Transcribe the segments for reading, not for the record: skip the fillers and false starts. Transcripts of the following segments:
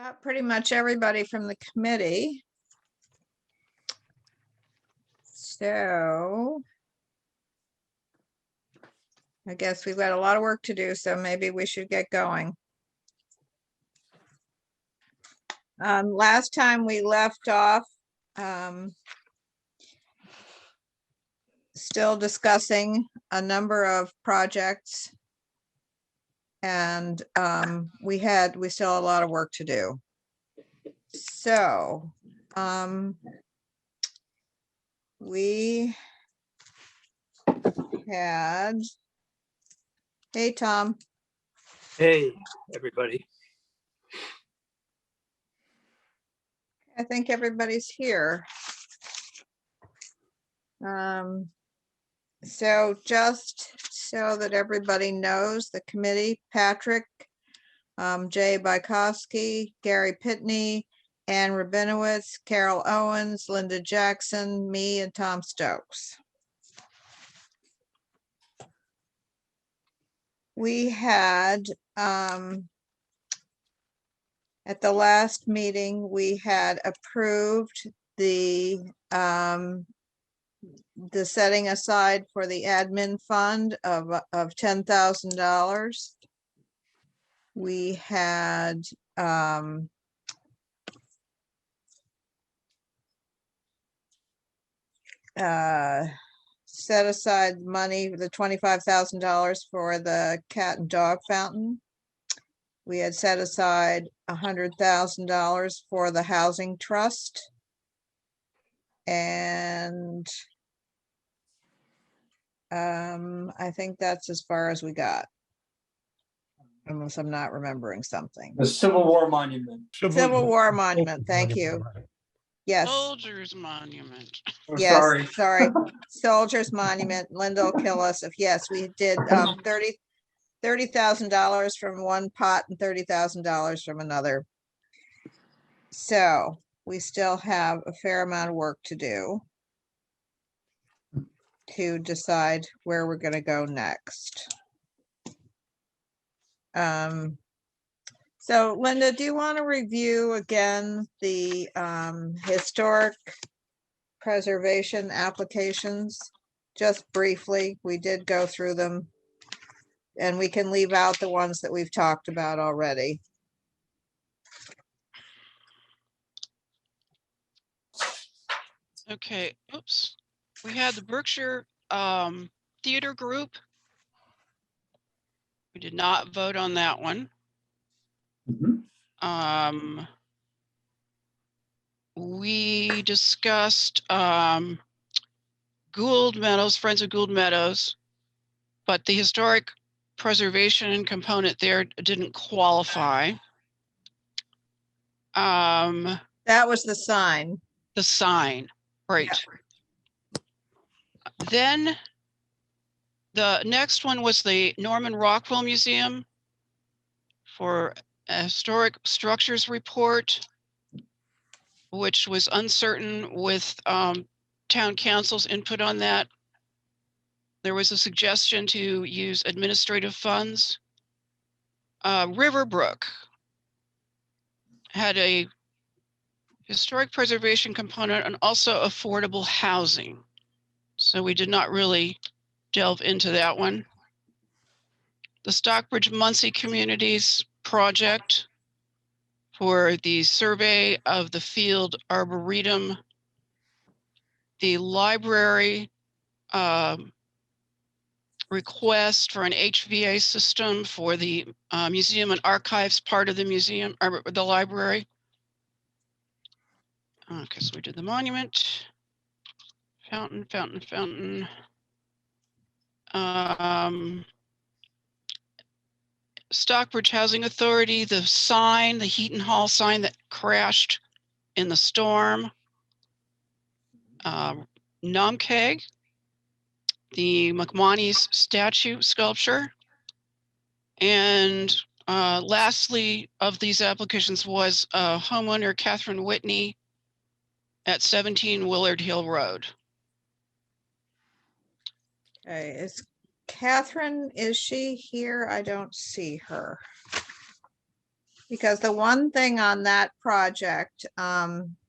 Got pretty much everybody from the committee. So I guess we've got a lot of work to do, so maybe we should get going. Last time we left off, still discussing a number of projects. And we still had a lot of work to do. So we had, hey, Tom. Hey, everybody. I think everybody's here. So just so that everybody knows, the committee, Patrick, Jay Bykowski, Gary Pitney, Ann Rabinowitz, Carol Owens, Linda Jackson, me, and Tom Stokes. We had, at the last meeting, we had approved the setting aside for the admin fund of $10,000. We had set aside money, the $25,000 for the cat and dog fountain. We had set aside $100,000 for the housing trust. And I think that's as far as we got. Unless I'm not remembering something. The Civil War Monument. Civil War Monument, thank you. Yes. Soldiers Monument. Oh, Yes, sorry. Soldiers Monument. Linda will kill us if, yes, we did $30,000 from one pot and $30,000 from another. So we still have a fair amount of work to do to decide where we're going to go next. So Linda, do you want to review again the historic preservation applications? Just briefly, we did go through them and we can leave out the ones that we've talked about already. Okay, oops. We had the Berkshire Theater Group. We did not vote on that one. We discussed Gould Meadows, Friends of Gould Meadows, but the historic preservation component there didn't qualify. That was the sign. The sign, right. Yeah. Then the next one was the Norman Rockwell Museum for a historic structures report, which was uncertain with town council's input on that. There was a suggestion to use administrative funds. Riverbrook had a historic preservation component and also affordable housing. So we did not really delve into that one. The Stockbridge Muncie Communities project for the survey of the field arboretum, the library request for an HVA system for the museum and archives part of the museum or the library. Okay, so we did the monument, fountain. Stockbridge Housing Authority, the sign, the Heaton Hall sign that crashed in the storm. Nomkeg, the McMonnies statue sculpture. And lastly of these applications was homeowner Catherine Whitney at 17 Willard Hill Road. Okay, is Catherine, is she here? I don't see her. Because the one thing on that project,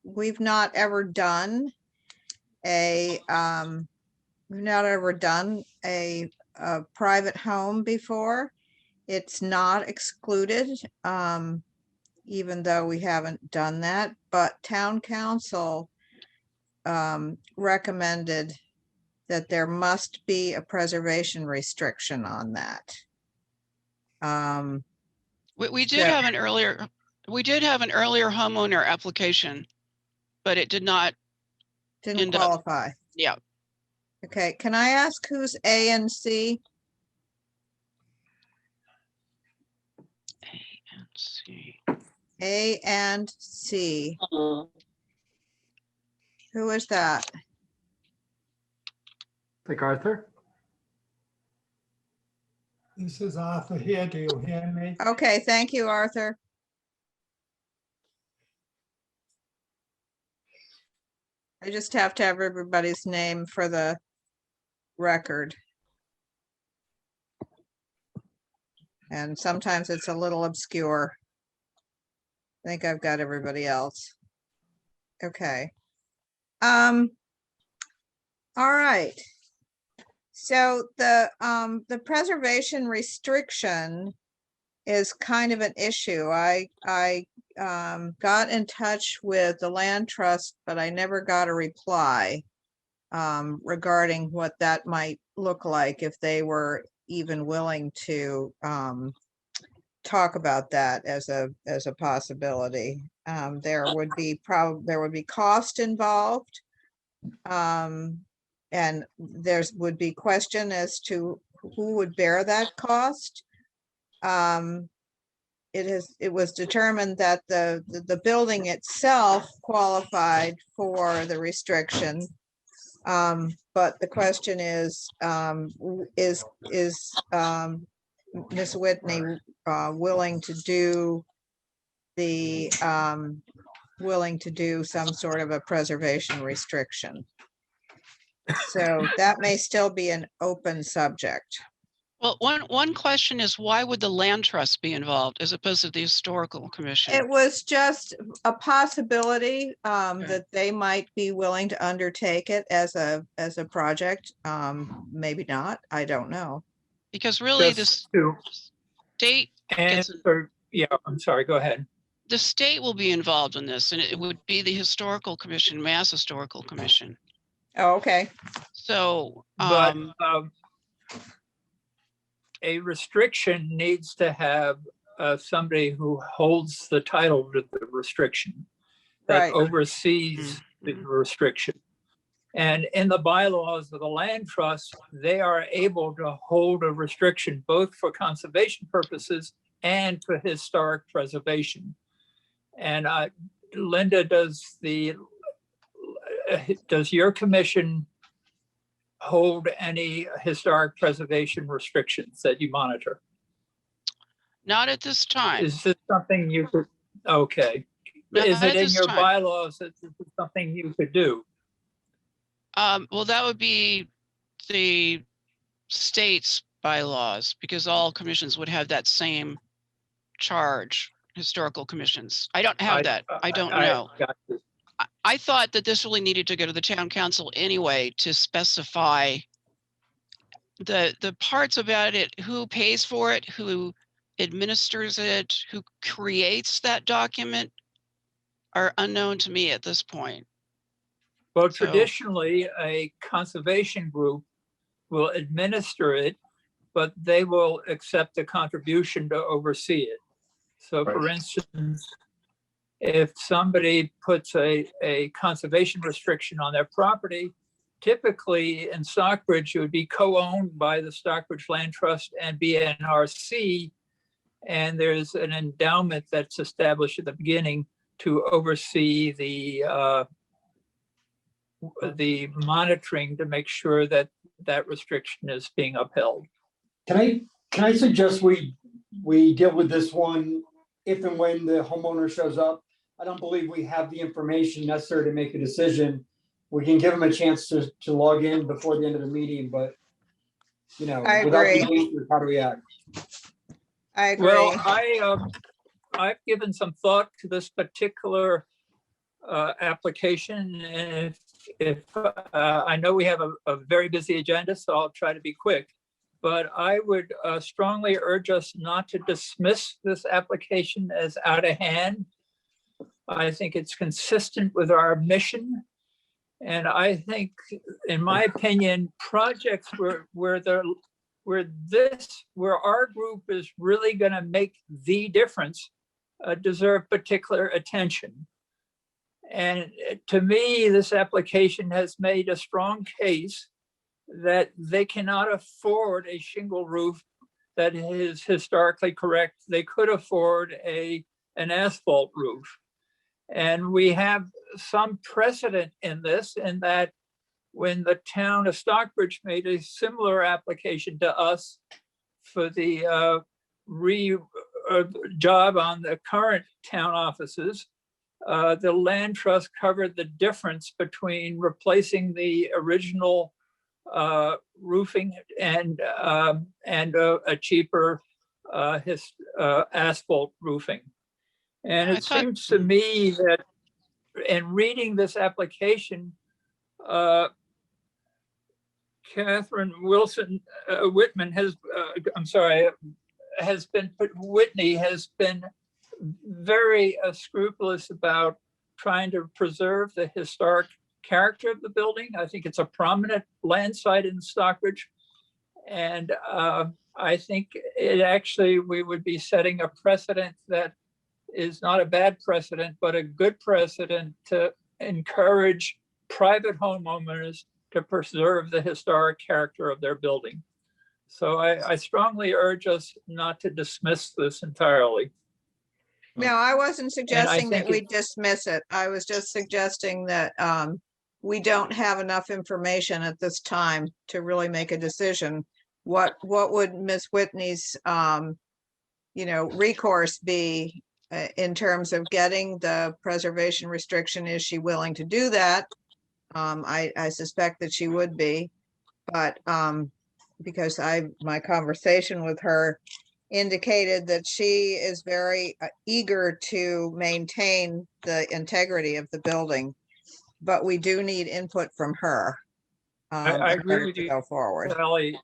we've not ever done a, private home before. It's not excluded, even though we haven't done that, but town council recommended that there must be a preservation restriction on that. We did Yeah. have an earlier, homeowner application, but it did not, Didn't end up- qualify. yeah. Okay, can I ask who's A and C? Let's see. A and C. Who is that? Like Arthur? This is Arthur here. Do you hear me? Okay, thank you, Arthur. I just have to have everybody's name for the record. And sometimes it's a little obscure. I think I've got everybody else. Okay. All right. So the preservation restriction is kind of an issue. I got in touch with the land trust, but I never got a reply regarding what that might look like if they were even willing to talk about that as a possibility. There would be cost involved. And would be question as to who would bear that cost. It was determined that the building itself qualified for the restriction. But the question is Ms. Whitney willing to do some sort of a preservation restriction? So that may still be an open subject. Well, one question is, why would the land trust be involved as opposed to the historical commission? It was just a possibility that they might be willing to undertake it as a project. Maybe not, I don't know. Because really Just the to state, answer, yeah, I'm sorry, go ahead. the state will be involved in this, and it would be the historical commission, Mass Historical Commission. Oh, okay. So, But a restriction needs to have somebody who holds the title to the restriction, that Right. oversees the restriction. And in the bylaws of the land trust, they are able to hold a restriction both for conservation purposes and for historic preservation. And Linda, does your commission hold any historic preservation restrictions that you monitor? not at this time. Is this something you could, okay. Not Is at it in this your time. bylaws that this is something you could do? Well, that would be the state's bylaws, because all commissions would have that same charge, historical commissions. I don't have that. I don't know. got you. I thought that this really needed to go to the town council anyway to specify the parts about it, who pays for it, who administers it, who creates that document are unknown to me at this point. Well, So- traditionally, a conservation group will administer it, but they will accept a contribution to oversee it. So for instance, if somebody puts a conservation restriction on their property, typically in Stockbridge, it would be co-owned by the Stockbridge Land Trust and BNRC. And there's an endowment that's established at the beginning to oversee the monitoring to make sure that that restriction is being upheld. Can I suggest we deal with this one if and when the homeowner shows up? I don't believe we have the information necessary to make a decision. We can give them a chance to log in before the end of the meeting, but I without the agree. answers, how do we act? I agree. Well, I've given some thought to this particular application, and if I know we have a very busy agenda, so I'll try to be quick. But I would strongly urge us not to dismiss this application as out of hand. I think it's consistent with our mission. And I think, in my opinion, projects where our group is really going to make the difference deserve particular attention. And to me, this application has made a strong case that they cannot afford a shingle roof that is historically correct. They could afford an asphalt roof. And we have some precedent in this, in that when the town of Stockbridge made a similar application to us for the job on the current town offices, the land trust covered the difference between replacing the original roofing and a cheaper asphalt roofing. And I it thought- seems to me that in reading this application, Catherine Wilson Whitman Whitney has been very scrupulous about trying to preserve the historic character of the building. I think it's a prominent land site in Stockbridge. And I think we would be setting a precedent that is not a bad precedent, but a good precedent to encourage private homeowners to preserve the historic character of their building. So I strongly urge us not to dismiss this entirely. No, I wasn't suggesting that think we dismiss it. I was just suggesting that we don't have enough information at this time to really make a decision. What would Ms. Whitney's recourse be in terms of getting the preservation restriction? Is she willing to do that? I suspect that she would be, but because my conversation with her indicated that she is very eager to maintain the integrity of the building, but we do need input from her. I in agree order with to you, go forward. Sally.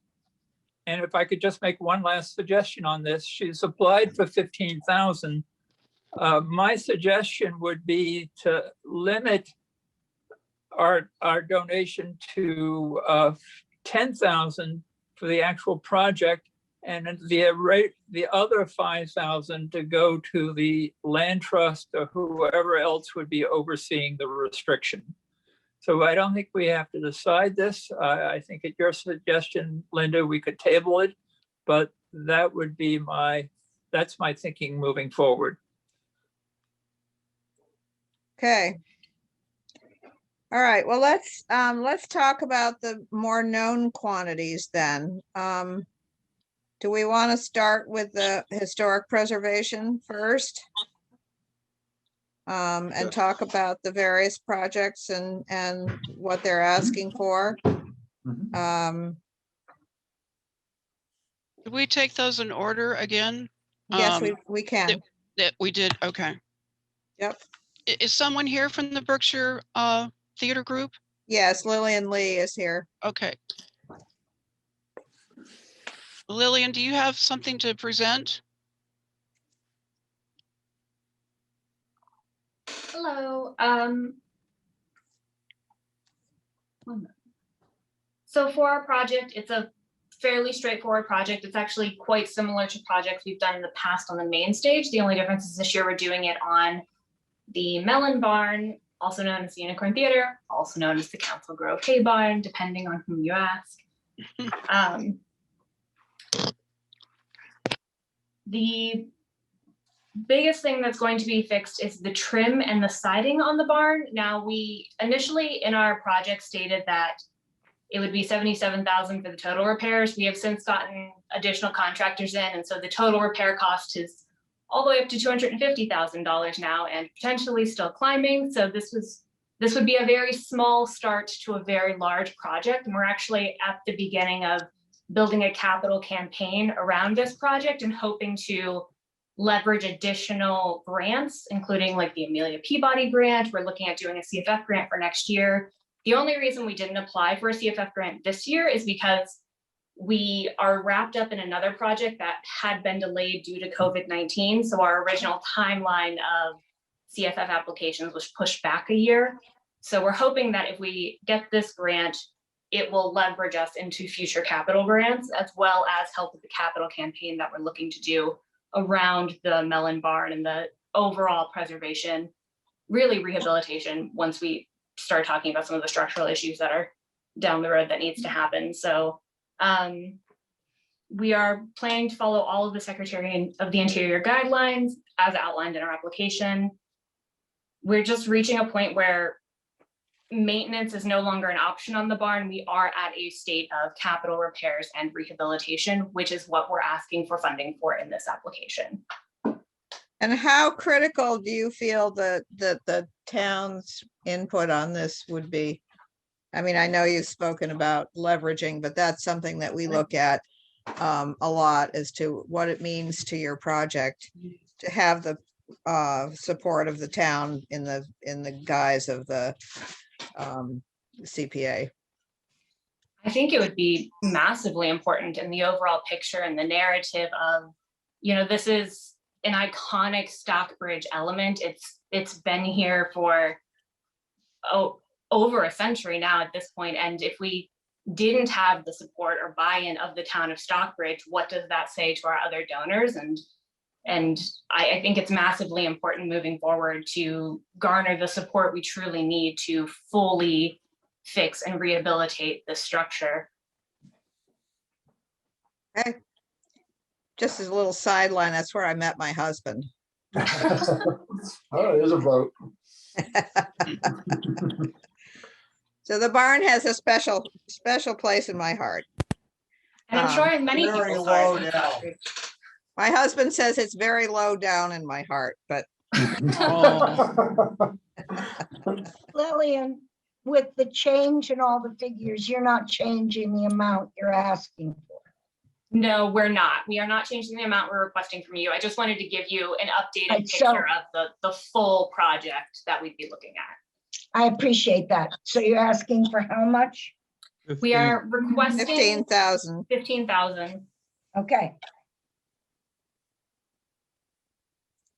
And if I could just make one last suggestion on this, she's applied for 15,000. My suggestion would be to limit our donation to 10,000 for the actual project, and the other 5,000 to go to the land trust or whoever else would be overseeing the restriction. So I don't think we have to decide this. I think at your suggestion, Linda, we could table it, but that would be that's my thinking moving forward. Okay. All right, well, let's talk about the more known quantities then. Do we want to start with the historic preservation first? And talk about the various projects and what they're asking for. Mhm. Did we take those in order again? Yes, we can. That we did, okay. Yep. Is someone here from the Berkshire Theater Group? Yes, Lillian Lee is here. Okay. Lillian, do you have something to present? Hello. So for our project, it's a fairly straightforward project. It's actually quite similar to projects we've done in the past on the main stage. The only difference is this year we're doing it on the Melon Barn, also known as the Unicorn Theater, also known as the Council Grove Hay Barn, depending on whom you ask. The biggest thing that's going to be fixed is the trim and the siding on the barn. Now, we initially in our project stated that it would be $77,000 for the total repairs. We have since gotten additional contractors in, and so the total repair cost is all the way up to $250,000 now, and potentially still climbing. So this would be a very small start to a very large project, and we're actually at the beginning of building a capital campaign around this project and hoping to leverage additional grants, including like the Amelia Peabody grant. We're looking at doing a CFF grant for next year. The only reason we didn't apply for a CFF grant this year is because we are wrapped up in another project that had been delayed due to COVID-19. So our original timeline of CFF applications was pushed back a year. So we're hoping that if we get this grant, it will leverage us into future capital grants, as well as help with the capital campaign that we're looking to do around the Melon Barn and the overall preservation, really rehabilitation, once we start talking about some of the structural issues that are down the road that needs to happen. So we are planning to follow all of the Secretary of the Interior guidelines as outlined in our application. We're just reaching a point where maintenance is no longer an option on the barn. We are at a state of capital repairs and rehabilitation, which is what we're asking for funding for in this application. And how critical do you feel that the town's input on this would be? I mean, I know you've spoken about leveraging, but that's something that we look at a lot as to what it means to your project to have the support of the town in the guise of the CPA. I think it would be massively important in the overall picture and the narrative of, you know, this is an iconic Stockbridge element. It's been here for over a century now at this point. And if we didn't have the support or buy-in of the town of Stockbridge, what does that say to our other donors? And I think it's massively important moving forward to garner the support we truly need to fully fix and rehabilitate this structure. Okay. Just as a little sideline, that's where I met my husband. Oh, there's a vote. So the barn has a special place in my heart. And I'm sure in many Very people's low hearts. down. My husband says it's very low down in my heart, but Oh. Lillian, with the change in all the figures, you're not changing the amount you're asking for. No, we're not. We are not changing the amount we're requesting from you. I just wanted to give you an updated Right, so- picture of the full project that we'd be looking at. I appreciate that. So you're asking for how much? We are requesting 15,000. 15,000. Okay,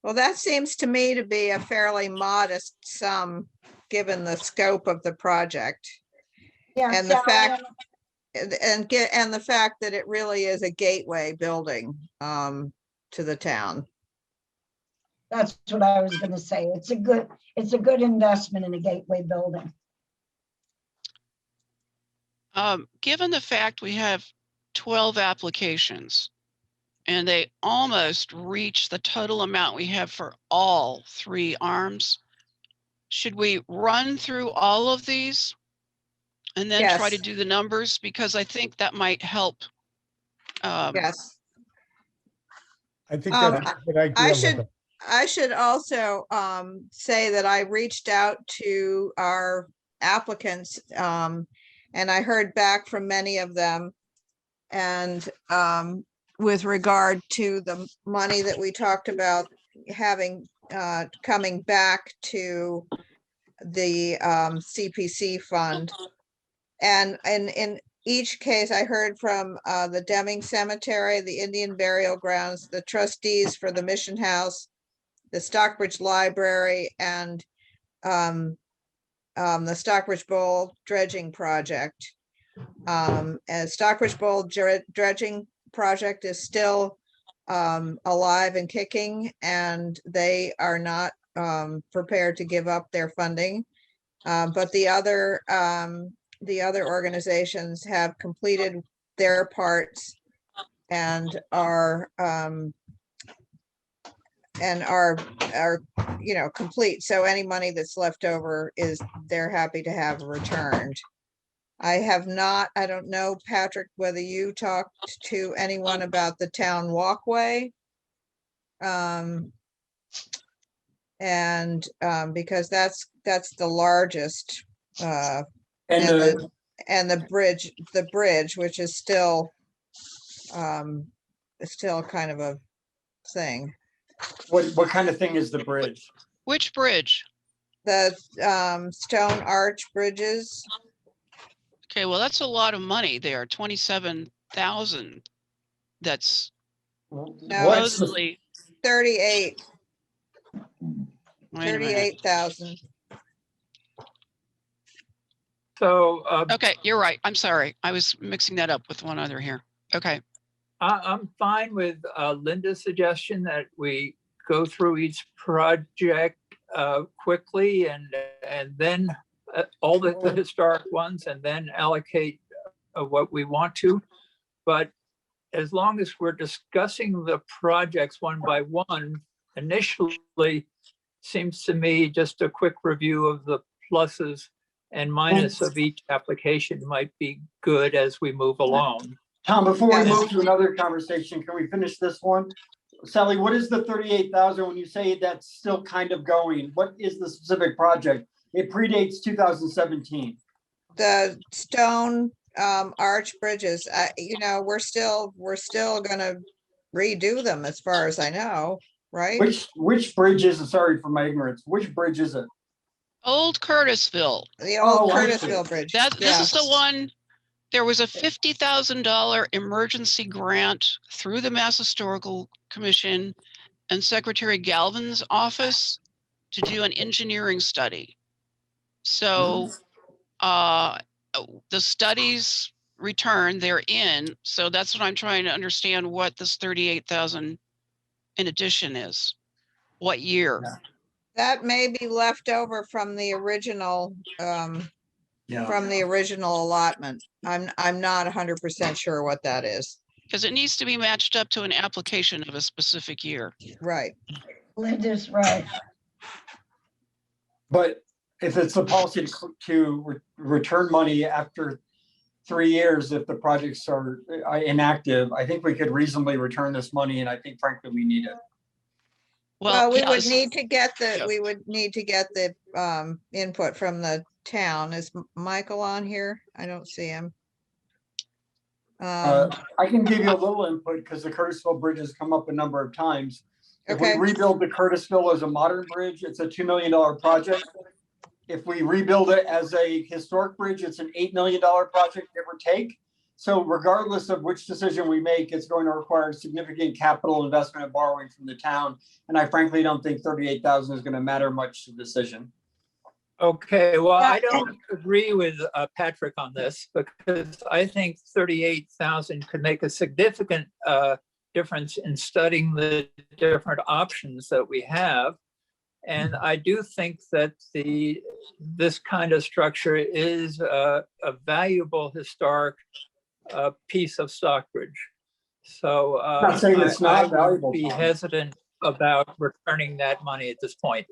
Well, that seems to me to be a fairly modest sum, given the scope of the project. yeah. And the Sally, fact, and the fact that it really is a gateway building to the town. That's what I was gonna say. It's a good investment in a gateway building. Given the fact we have 12 applications and they almost reach the total amount we have for all 3 arms, should we run through all of these and then try to Yes. do the numbers? Because I think that might help. Yes. I think Um, that's a good idea. I should also say that I reached out to our applicants and I heard back from many of them. And with regard to the money that we talked about having coming back to the CPC fund. And in each case, I heard from the Deming Cemetery, the Indian Burial Grounds, the trustees for the Mission House, the Stockbridge Library, and the Stockbridge Bowl Dredging Project. As Stockbridge Bowl Dredging Project is still alive and kicking, and they are not prepared to give up their funding. But the other organizations have completed their parts and are complete. So any money that's left over they're happy to have returned. I don't know, Patrick, whether you talked to anyone about the town walkway. Because that's the largest, And and the bridge, which is still kind of a thing. What kind of thing is the bridge? Which bridge? The stone arch bridges. Okay, well, that's a lot of money there, 27,000. That's No, What's the- supposedly, 38, wait a minute. 38,000. So Okay, you're right. I'm sorry. I was mixing that up with one other here. Okay, I'm fine with Linda's suggestion that we go through each project quickly and then all the historic ones and then allocate what we want to. But as long as we're discussing the projects one by one, initially seems to me just a quick review of the pluses and minus of each application might be good as we move along. Tom, before we Yes. move to another conversation, can we finish this one? Sally, what is the 38,000 when you say that's still kind of going? What is the specific project? It predates 2017. The stone arch bridges, you know, we're still gonna redo them as far as I know, right? Which bridge is it? Sorry for my ignorance. Which bridge is it? Old Curtisville. The old Oh, I see. Curtisville Bridge. This is the yes. one, there was a $50,000 emergency grant through the Mass Historical Commission and Secretary Galvin's office to do an engineering study. So the studies return, they're in. So that's what I'm trying to understand what this 38,000 in addition is. What year? Yeah. That may be left over from the original allotment. I'm not 100% sure what that is. Because it needs to be matched up to an application of a specific year. Right. Linda's right. But if it's the policy to return money after 3 years, if the projects are inactive, I think we could reasonably return this money, and I think frankly, we need it. Well, we yeah, would need to get yeah. the input from the town. Is Michael on here? I don't see him. I can give you a little input because the Curtisville Bridge has come up a number of times. If we Okay. rebuild the Curtisville as a modern bridge, it's a $2 million project. If we rebuild it as a historic bridge, it's an $8 million project, give or take. So regardless of which decision we make, it's going to require significant capital investment and borrowing from the town. And I frankly don't think 38,000 is going to matter much to the decision. Okay, well, Yeah, I don't agree with Patrick on this because I think 38,000 could make a significant difference in studying the different options that we have. And I do think that this kind of structure is a valuable historic piece of Stockbridge. So Not saying it's not I would valuable, be Tom. hesitant about returning that money at this point.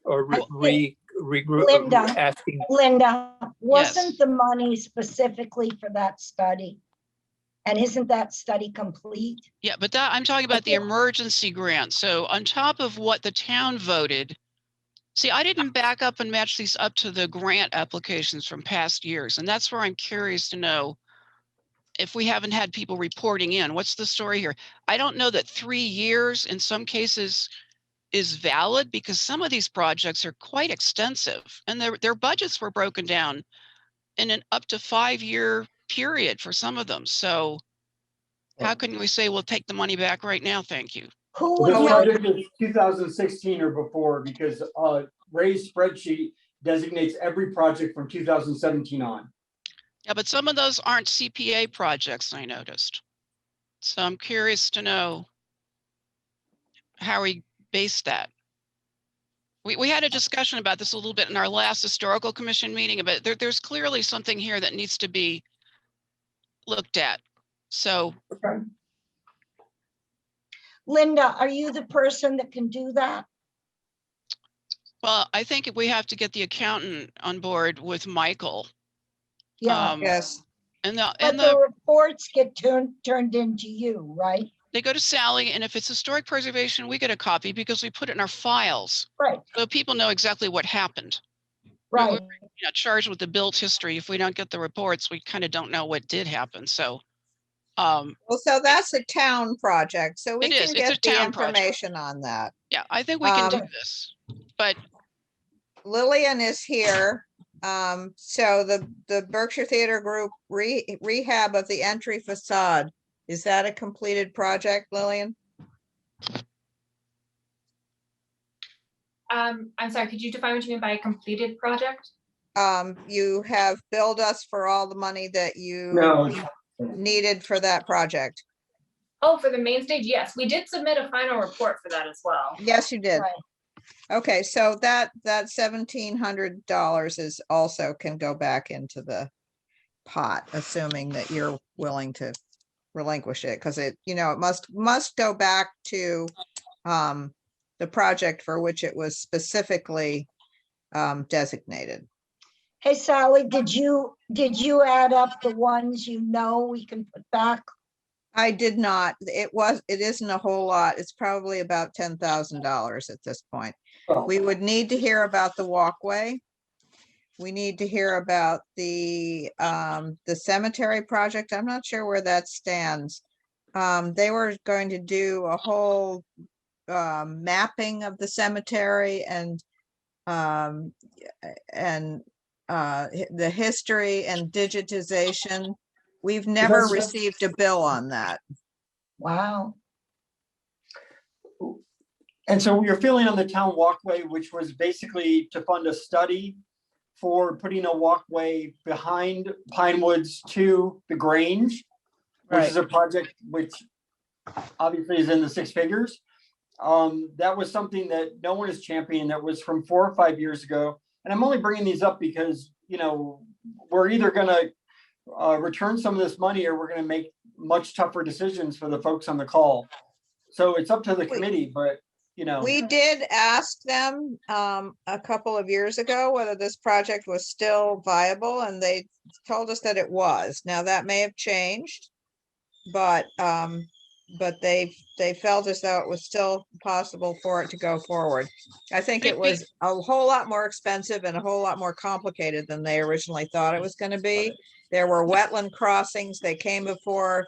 Or regroup, Linda. asking. Linda, wasn't Yes. the money specifically for that study? And isn't that study complete? Yeah, but I'm talking about the Okay. emergency grant. So on top of what the town voted, see, I didn't back up and match these up to the grant applications from past years. And that's where I'm curious to know if we haven't had people reporting in, what's the story here? I don't know that 3 years in some cases is valid because some of these projects are quite extensive and their budgets were broken down in an up to 5-year period for some of them. So how can we say we'll take the money back right now? Thank you. Who This would know? project is 2016 or before because Ray's spreadsheet designates every project from 2017 on. Yeah, but some of those aren't CPA projects, I noticed. So I'm curious to know how we base that. We had a discussion about this a little bit in our last historical commission meeting, but there's clearly something here that needs to be looked at. So Okay. Linda, are you the person that can do that? well, I think we have to get the accountant on board with Michael. Yeah, Yes. And but the reports get turned into you, right? they go to Sally, and if it's historic preservation, we get a copy because we put it in our files. Right, So people know exactly what happened. right. Charged with the built history. If we don't get the reports, we kind of don't know what did happen. So Um, Well, so that's a town project, so we It is. can It's a get the town project. information on that. yeah, I think we can do Um, this, but Lillian is here. So the Berkshire Theater Group rehab of the entry facade, is that a completed project, Lillian? I'm sorry, could you define what you mean by a completed project? You have billed us for all the money that you No, needed for that project. Oh, for the main stage, yes, we did submit a final report for that as well. Yes, you did. Right. Okay, so that $1,700 is also can go back into the pot, assuming that you're willing to relinquish it, because it, you know, it must go back to the project for which it was specifically designated. Hey, Sally, did you add up the ones you know we can put back? I did not. It isn't a whole lot. It's probably about $10,000 at this point. well, We would need to hear about the walkway. We need to hear about the cemetery project. I'm not sure where that stands. They were going to do a whole mapping of the cemetery and the history and digitization. We've never Because- received a bill on that. Wow. And so you're feeling on the town walkway, which was basically to fund a study for putting a walkway behind Pine Woods to the Grange, which is a project which obviously is in the six figures. That was something that no one is championing. That was from 4 or 5 years ago. And I'm only bringing these up because, you know, we're either gonna return some of this money or we're gonna make much tougher decisions for the folks on the call. So it's up to the committee, but, you know. We did ask them a couple of years ago whether this project was still viable, and they told us that it was. Now, that may have changed, but they felt as though it was still possible for it to go forward. I think it was a whole lot more expensive and a whole lot more complicated than they originally thought it was going to be. There were wetland crossings. They came before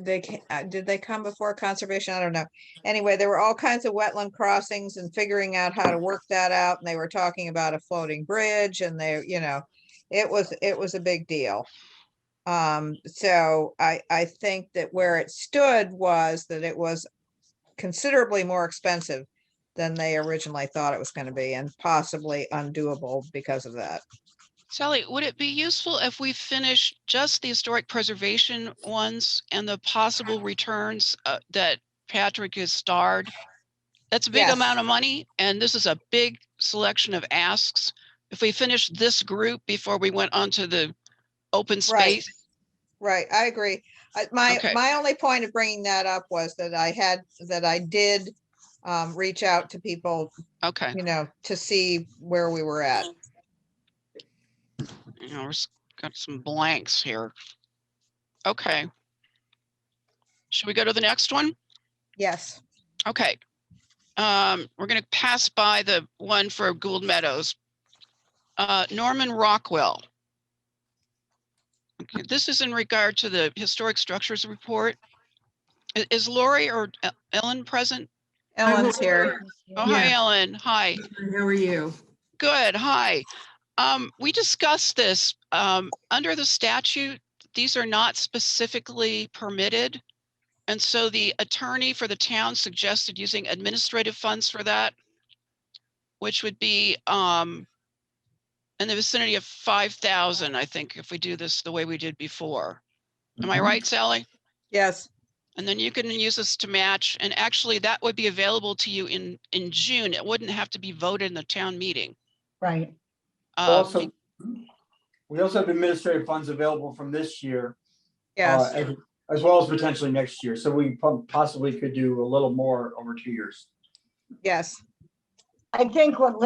did they come before conservation? I don't know. Anyway, there were all kinds of wetland crossings and figuring out how to work that out. And they were talking about a floating bridge, and they, you know, it was a big deal. So I think that where it stood was that it was considerably more expensive than they originally thought it was going to be, and possibly undoable because of that. Sally, would it be useful if we finish just the historic preservation ones and the possible returns that Patrick has starred? That's a big Yes. amount of money, and this is a big selection of asks. If we finish this group before we went on to the open Right. space. Right, I agree. My Okay. only point of bringing that up was that I did reach out to people, Okay. you know, to see where we were at. You know, we've got some blanks here. Okay. Should we go to the next one? Yes. Okay. We're going to pass by the one for Gould Meadows. Norman Rockwell. Okay, this is in regard to the historic structures report. Is Lori or Ellen present? Ellen's here. Oh, hi, Yeah. Ellen. Hi. How are you? Good. Hi. We discussed this under the statute. These are not specifically permitted. And so the attorney for the town suggested using administrative funds for that, which would be in the vicinity of 5,000, I think, if we do this the way we did before. Am I right, Sally? Yes. And then you can use this to match. And actually that would be available to you in June. It wouldn't have to be voted in the town meeting. Right. Also, we also have administrative funds available from this year, Yes. as well as potentially next year. So we possibly could do a little more over 2 years. Yes. I think what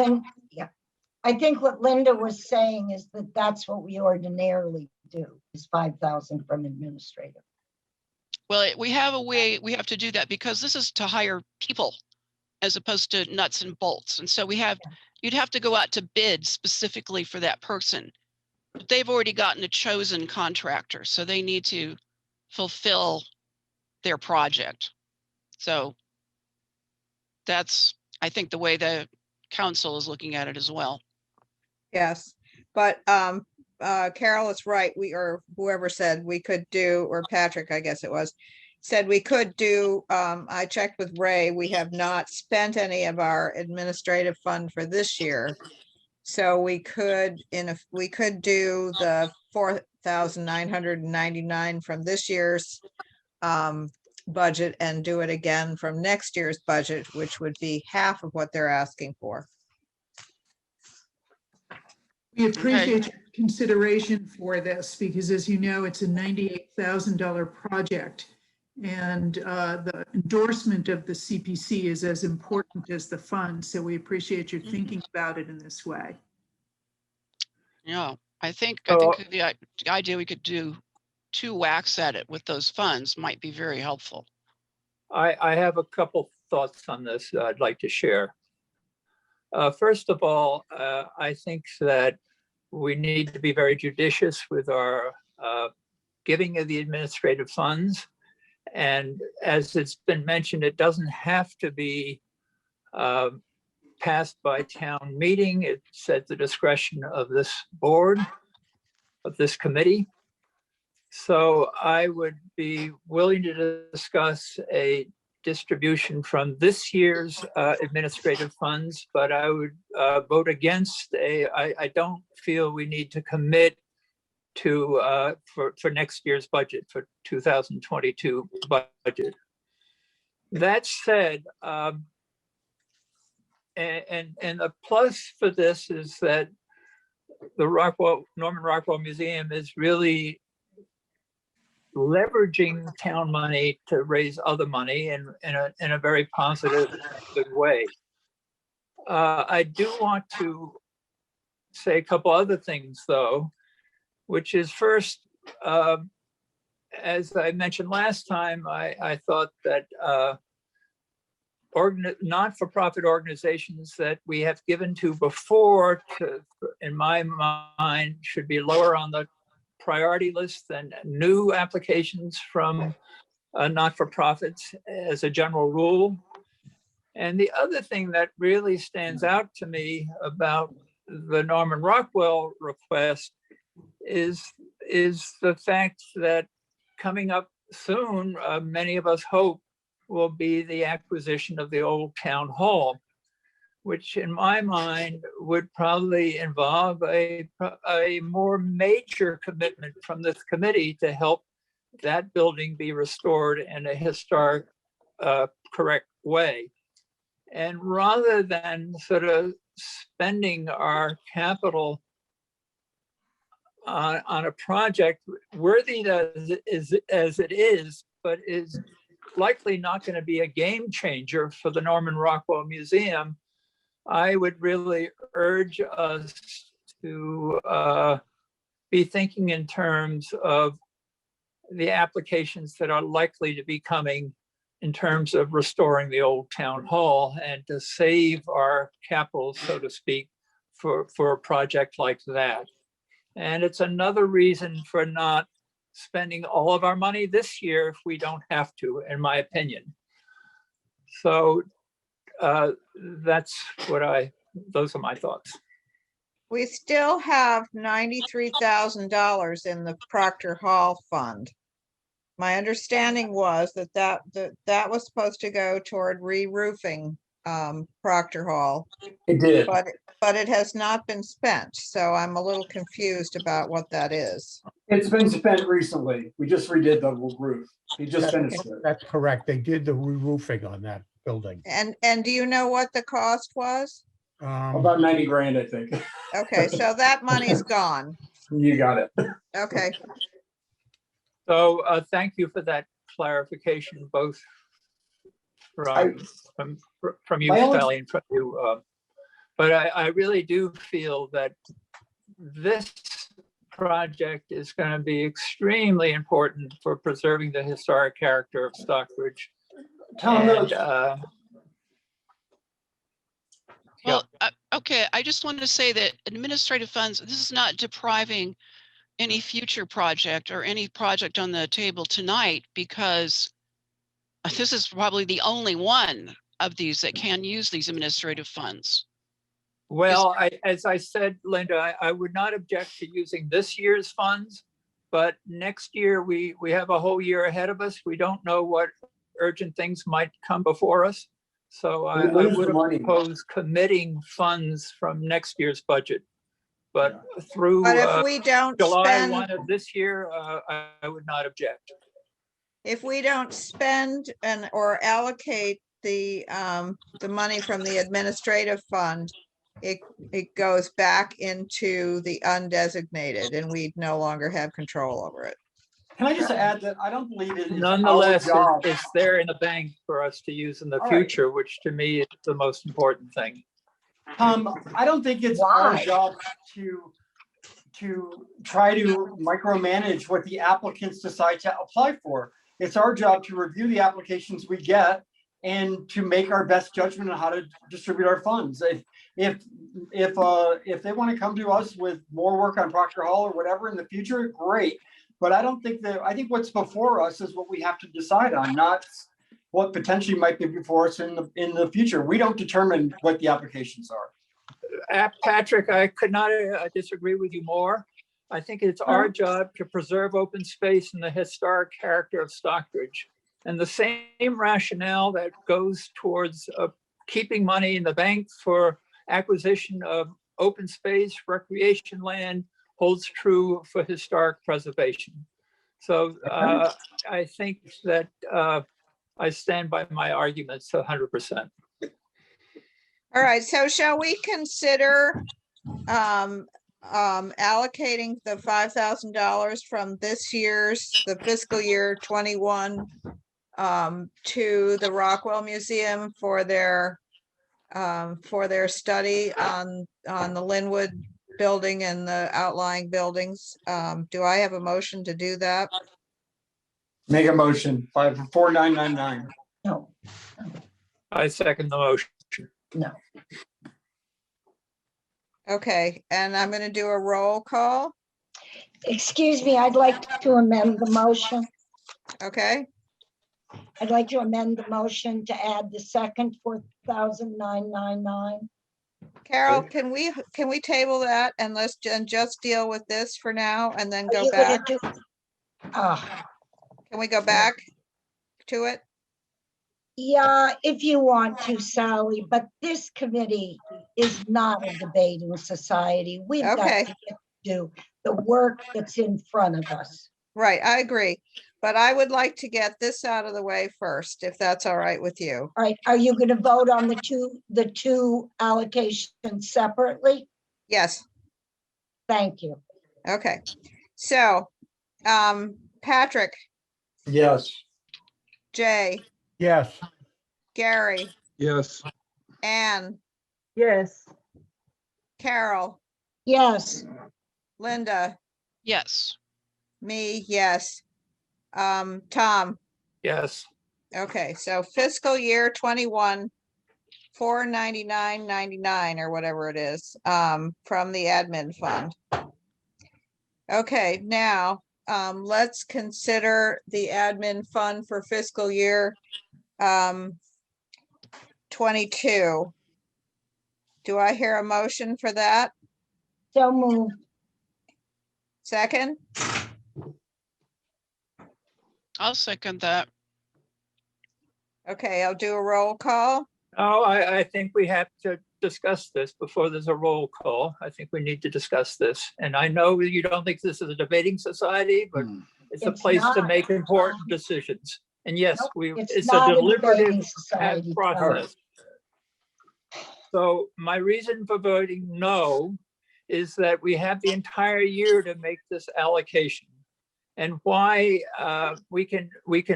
Linda was saying is that that's what we ordinarily do, is 5,000 from administrative. Well, we have a way we have to do that because this is to hire people as opposed to nuts and bolts. And so you'd have to go out to bid specifically for that person. they've already gotten a chosen contractor, so they need to fulfill their project. So that's, I think, the way the council is looking at it as well. Yes, but Carol is right. We, or whoever said we could do, or Patrick, I guess it was, said we could do, I checked with Ray, we have not spent any of our administrative fund for this year. So we could, we could do the 4,999 from this year's budget and do it again from next year's budget, which would be half of what they're asking for. We appreciate your consideration for this because, as you know, it's a $98,000 project. And the endorsement of the CPC is as important as the fund. So we appreciate your thinking about it in this way. Yeah, I think the idea we could do 2 whacks at it with those funds might be very helpful. I have a couple thoughts on this that I'd like to share. First of all, I think that we need to be very judicious with our giving of the administrative funds. And as it's been mentioned, it doesn't have to be passed by town meeting. It's at the discretion of this board, of this committee. So I would be willing to discuss a distribution from this year's administrative funds, but I would vote against I don't feel we need to commit to for next year's budget, for 2022 budget. That said, and the plus for this is that the Norman Rockwell Museum is really leveraging town money to raise other money in a very positive, good way. I do want to say a couple other things, though, which is first, as I mentioned last time, I thought that not-for-profit organizations that we have given to before, in my mind, should be lower on the priority list than new applications from not-for-profits as a general rule. And the other thing that really stands out to me about the Norman Rockwell request is the fact that coming up soon, many of us hope, will be the acquisition of the old town hall, which in my mind would probably involve a more major commitment from this committee to help that building be restored in a historic, correct way. And rather than sort of spending our capital on a project worthy as it is, but is likely not going to be a game changer for the Norman Rockwell Museum, I would really urge us to be thinking in terms of the applications that are likely to be coming in terms of restoring the old town hall and to save our capital, so to speak, for a project like that. And it's another reason for not spending all of our money this year if we don't have to, in my opinion. So that's what those are my thoughts. We still have $93,000 in the Proctor Hall Fund. My understanding was that was supposed to go toward re-roofing Proctor Hall. It did. But it has not been spent, so I'm a little confused about what that is. It's been spent recently. We just redid the roof. He just finished it. That's correct. They did the re-roofing on that building. And do you know what the cost was? About 90 grand, I think. Okay, so that money's gone. You got it. Okay. So thank you for that clarification, both from you, Sally, and from you. But I really do feel that this project is going to be extremely important for preserving the historic character of Stockbridge. Tom, Well, Okay, I just wanted to say that administrative funds, this is not depriving any future project or any project on the table tonight, because this is probably the only one of these that can use these administrative funds. Well, as I said, Linda, I would not object to using this year's funds, but next year we have a whole year ahead of us. We don't know what urgent things might come before us. So I lose would the money. oppose committing funds from next year's budget. But through But if we don't July 1 spend, of this year, I would not object. if we don't spend or allocate the money from the administrative fund, it goes back into the undesignated and we no longer have control over it. Can I just add that I don't believe it is Nonetheless, our job. it's there in the bank for us to use in the All right. future, which to me is the most important thing. I don't think it's our Why? job to try to micromanage what the applicants decide to apply for. It's our job to review the applications we get and to make our best judgment on how to distribute our funds. If they want to come to us with more work on Proctor Hall or whatever in the future, great. But I don't think I think what's before us is what we have to decide on, not what potentially might be before us in the future. We don't determine what the applications are. Patrick, I could not disagree with you more. I think it's our job to preserve open space and the historic character of Stockbridge. And the same rationale that goes towards keeping money in the bank for acquisition of open space, recreation land, holds true for historic preservation. So I think that I stand by my arguments 100%. All right, so shall we consider allocating the $5,000 from this year's, the fiscal year 21 to the Rockwell Museum for their study on the Linwood building and the outlying buildings? Do I have a motion to do that? Make a motion, 4999. No, I second the motion. no. Okay, and I'm gonna do a roll call, Excuse me, I'd like to amend the motion. okay? I'd like to amend the motion to add the second 4,999. Carol, can we table that and let's just deal with this for now and then Are go you gonna back? do? Can we go back to it? Yeah, if you want to, Sally, but this committee is not a debating society. We've got Okay. to get to do the work that's in front of us. Right, I agree, but I would like to get this out of the way first, if that's all right with you. All right, are you going to vote on the two allocations separately? Yes, Thank you. okay. So, Patrick, Yes. Jay, Yes, Gary, Yes. Anne, Yes. Carol, Yes, Linda, Yes. me, yes. Tom, Yes. okay, so fiscal year 21, 499.99 or whatever it is, from the admin fund. Okay, now, let's consider the admin fund for fiscal year 22. Do I hear a motion for that? so moved. Second? I'll second that. Okay, I'll do a roll call. Oh, I think we have to discuss this before there's a roll call. I think we need to discuss this. And I know you don't think this is a debating society, but it's a It's place to not. make important decisions. And yes, Nope, it's not a a debating deliberative society. process. So my reason for voting no is that we have the entire year to make this allocation. And why we can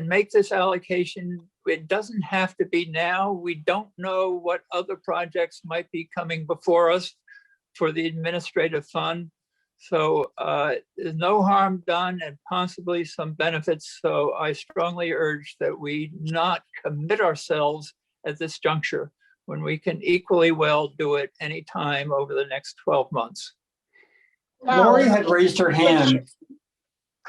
make this allocation, it doesn't have to be now. We don't know what other projects might be coming before us for the administrative fund. So there's no harm done and possibly some benefits. So I strongly urge that we not commit ourselves at this juncture. when we can equally well do it anytime over the next 12 months. Now, Lori had raised her hand.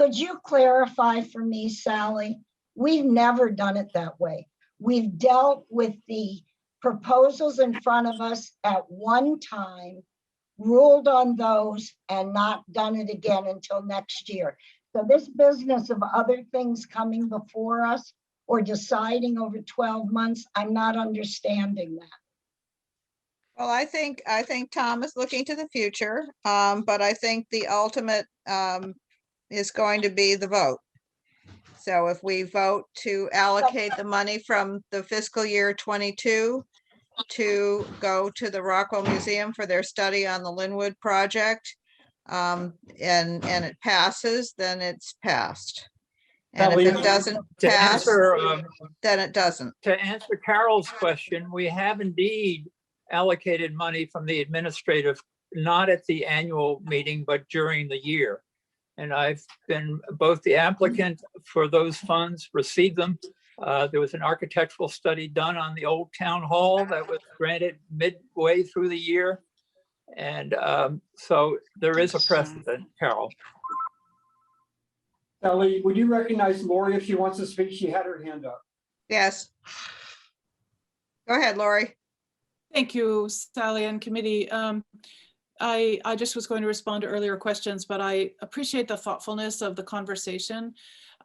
could you clarify for me, Sally? We've never done it that way. We've dealt with the proposals in front of us at one time, ruled on those, and not done it again until next year. So this business of other things coming before us or deciding over 12 months, I'm not understanding that. Well, I think Tom is looking to the future, but I think the ultimate is going to be the vote. So if we vote to allocate the money from the fiscal year 22 to go to the Rockwell Museum for their study on the Linwood project, and it passes, then it's passed. And if it doesn't To pass, answer, then it doesn't. to answer Carol's question, we have indeed allocated money from the administrative, not at the annual meeting, but during the year. And I've been both the applicant for those funds, received them. There was an architectural study done on the old town hall that was granted midway through the year. And so there is a precedent, Carol. Sally, would you recognize Lori if she wants to speak? She had her hand up. Yes. Go ahead, Lori. Thank you, Sally and committee. I just was going to respond to earlier questions, but I appreciate the thoughtfulness of the conversation.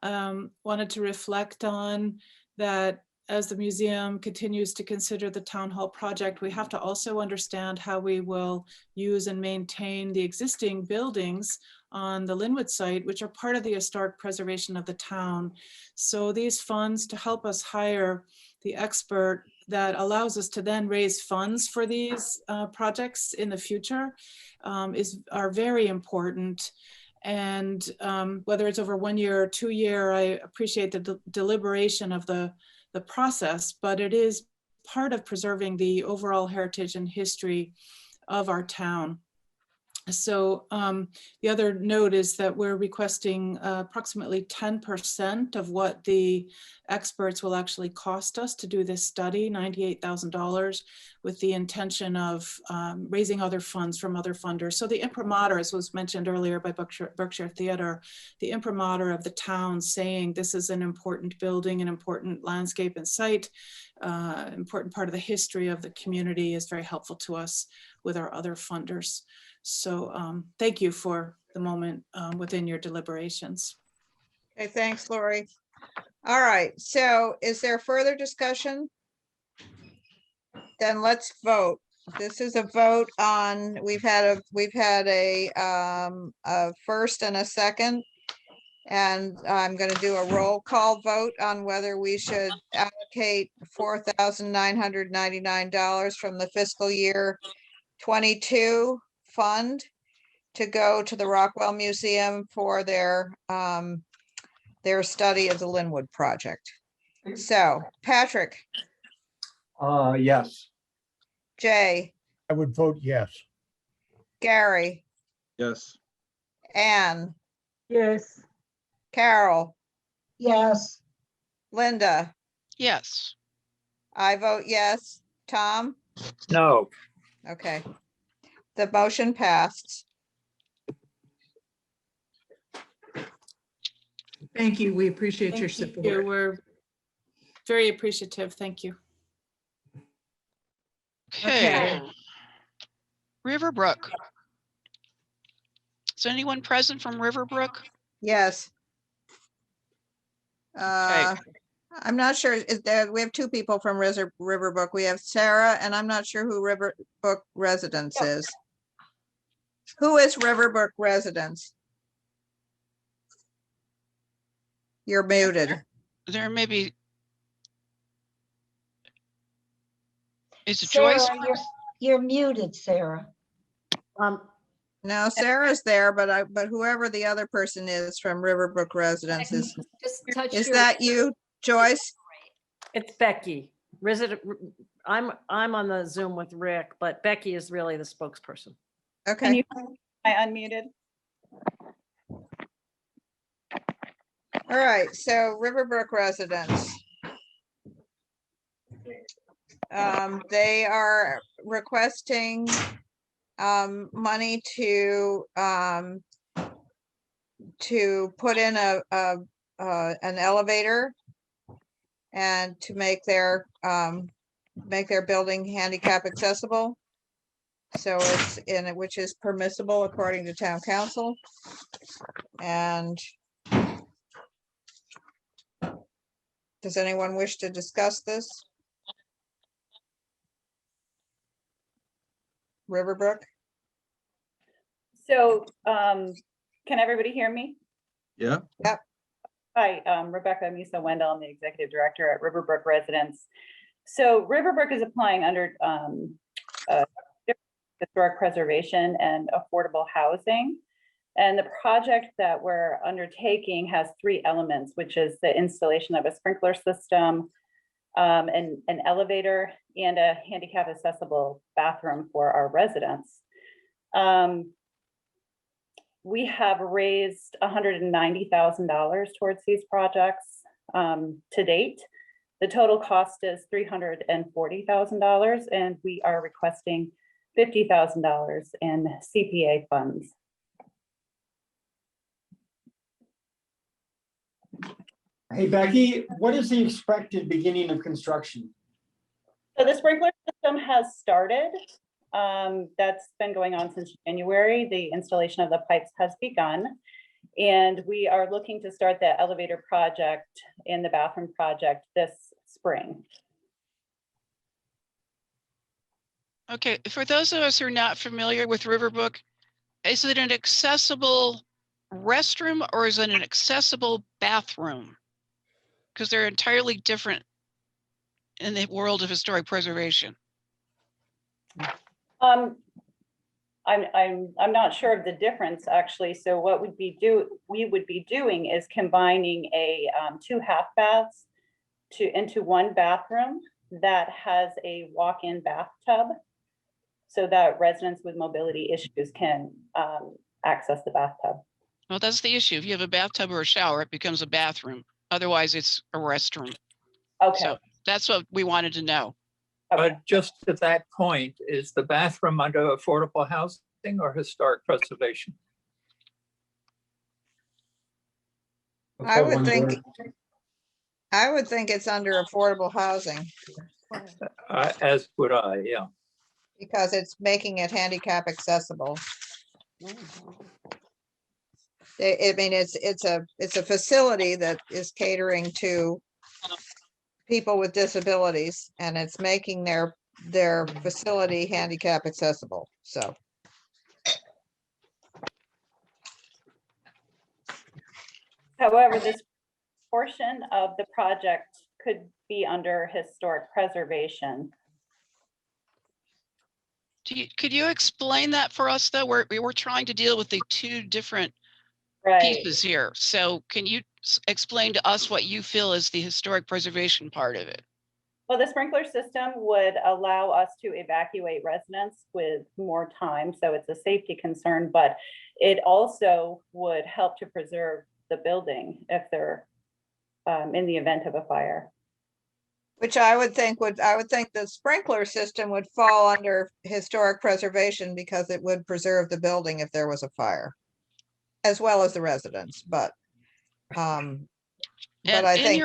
Wanted to reflect on that as the museum continues to consider the town hall project, we have to also understand how we will use and maintain the existing buildings on the Linwood site, which are part of the historic preservation of the town. So these funds to help us hire the expert that allows us to then raise funds for these projects in the future are very important. And whether it's over 1 year or 2 year, I appreciate the deliberation of the process, but it is part of preserving the overall heritage and history of our town. So the other note is that we're requesting approximately 10% of what the experts will actually cost us to do this study, $98,000, with the intention of raising other funds from other funders. So the imprimatur, as was mentioned earlier by Berkshire Theater, the imprimatur of the town saying this is an important building, an important landscape and site, important part of the history of the community is very helpful to us with our other funders. So thank you for the moment within your deliberations. Okay, thanks, Lori. All right, so is there further discussion? Then let's vote. This is a vote on, we've had a first and a second. And I'm going to do a roll call vote on whether we should allocate $4,999 from the fiscal year 22 fund to go to the Rockwell Museum for their study of the Linwood project. So Patrick, Yes. Jay, I would vote yes. Gary, Yes. Anne, Yes. Carol, Yes. Linda, Yes. I vote yes. Tom? No. Okay. The motion passed. Thank you. We appreciate your Thank you. support. We're very appreciative. Thank you. Okay. Riverbrook. Is anyone present from Riverbrook? Yes. I'm not sure. Is there, we have two people from Riverbrook. We have Sarah, and I'm not sure who Riverbrook Residence is. Who is Riverbrook Residence? You're muted. There may be. Is it Sarah, Joyce? you're muted, Sarah. No, Sarah's there, but whoever the other person is from Riverbrook Residence is that you, Joyce? It's Becky. I'm on the Zoom with Rick, but Becky is really the spokesperson. Okay. I unmuted. All right, so Riverbrook Residence. They are requesting money to put in an elevator and to make their building handicap accessible. So it's in it, which is permissible according to town council. And does anyone wish to discuss this? Riverbrook? So, can everybody hear me? Yeah. Yep. Hi, Rebecca Musa Wendell. I'm the executive director at Riverbrook Residence. So Riverbrook is applying under historic preservation and affordable housing. And the project that we're undertaking has 3 elements, which is the installation of a sprinkler system, an elevator, and a handicap accessible bathroom for our residents. We have raised $190,000 towards these projects to date. The total cost is $340,000, and we are requesting $50,000 in CPA funds. Hey, Becky, what is the expected beginning of construction? So the sprinkler system has started. That's been going on since January. The installation of the pipes has begun. And we are looking to start the elevator project and the bathroom project this spring. Okay, for those of us who are not familiar with Riverbrook, is it an accessible restroom or is it an accessible bathroom? Because they're entirely different in the world of historic preservation. I'm not sure of the difference actually. So what we would be doing is combining a 2 half baths into 1 bathroom that has a walk-in bathtub, so that residents with mobility issues can access the bathtub. Well, that's the issue. If you have a bathtub or a shower, it becomes a bathroom. Otherwise, it's a restroom. Okay. So that's what we wanted to know. Okay. But just to that point, is the bathroom under affordable housing or historic preservation? I would think it's under affordable housing As would I, yeah. because it's making it handicap accessible. I mean, it's a facility that is catering to people with disabilities, and it's making their facility handicap accessible. So However, this portion of the project could be under historic preservation. Could you explain that for us though? We were trying to deal with the 2 different Right. pieces here. So can you explain to us what you feel is the historic preservation part of it? Well, the sprinkler system would allow us to evacuate residents with more time, so it's a safety concern, but it also would help to preserve the building if they're in the event of a fire. which I would think the sprinkler system would fall under historic preservation because it would preserve the building if there was a fire, as well as the residents, but I think,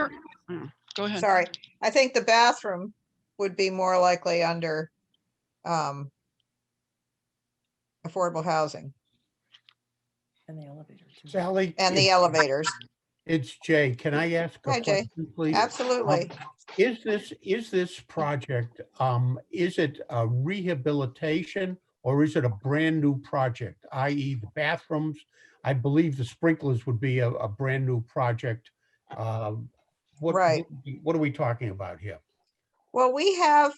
Go ahead. sorry, I think the bathroom would be more likely under affordable housing And the elevator too. Sally? and the elevators. It's Jay. Can I ask a Hi, Jay. question, please? Absolutely. Is this project, is it a rehabilitation or is it a brand new project, i.e. the bathrooms? I believe the sprinklers would be a brand new project. Right. What are we talking about here? Well, we have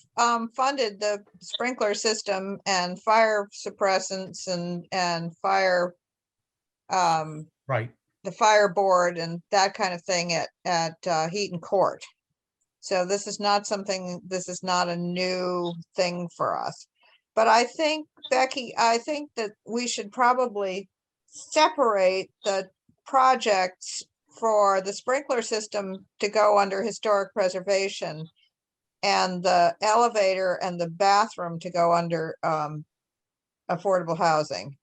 funded the sprinkler system and fire suppressants and fire Right. the fire board and that kind of thing at Heaton Court. So this is not a new thing for us. But I think, Becky, that we should probably separate the projects for the sprinkler system to go under historic preservation and the elevator and the bathroom to go under affordable housing.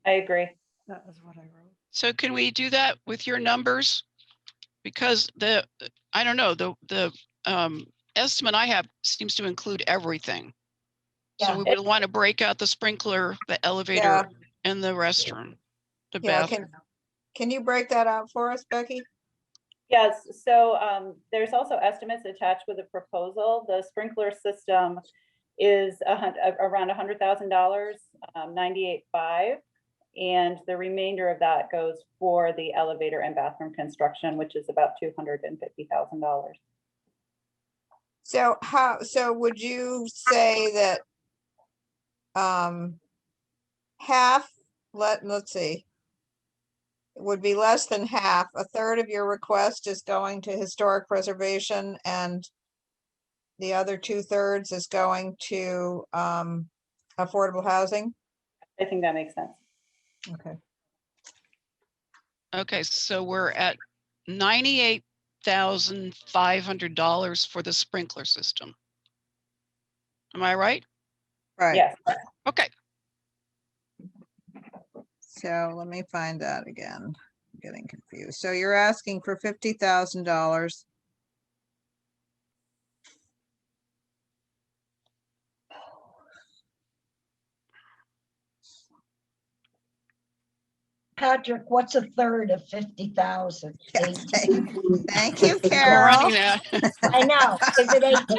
I agree. That was what I wrote. So can we do that with your numbers? Because I don't know, the estimate I have seems to include everything. So Yeah. we would want to break out the sprinkler, the elevator, and the restroom, the Yeah, bathroom. can you break that out for us, Becky? Yes, so there's also estimates attached with the proposal. The sprinkler system is around $100,000, 98.5. And the remainder of that goes for the elevator and bathroom construction, which is about $250,000. So would you say that half, let's see, it would be less than half, a third of your request is going to historic preservation and the other 2/3 is going to affordable housing? I think that makes sense. Okay. Okay, so we're at $98,500 for the sprinkler system. Am I right? Right. Yes. Okay, So let me find that again. I'm getting confused. So you're asking for $50,000. Patrick, what's a third of 50,000? Yes, thank you, we're Carol. running that. I know. Is it 18?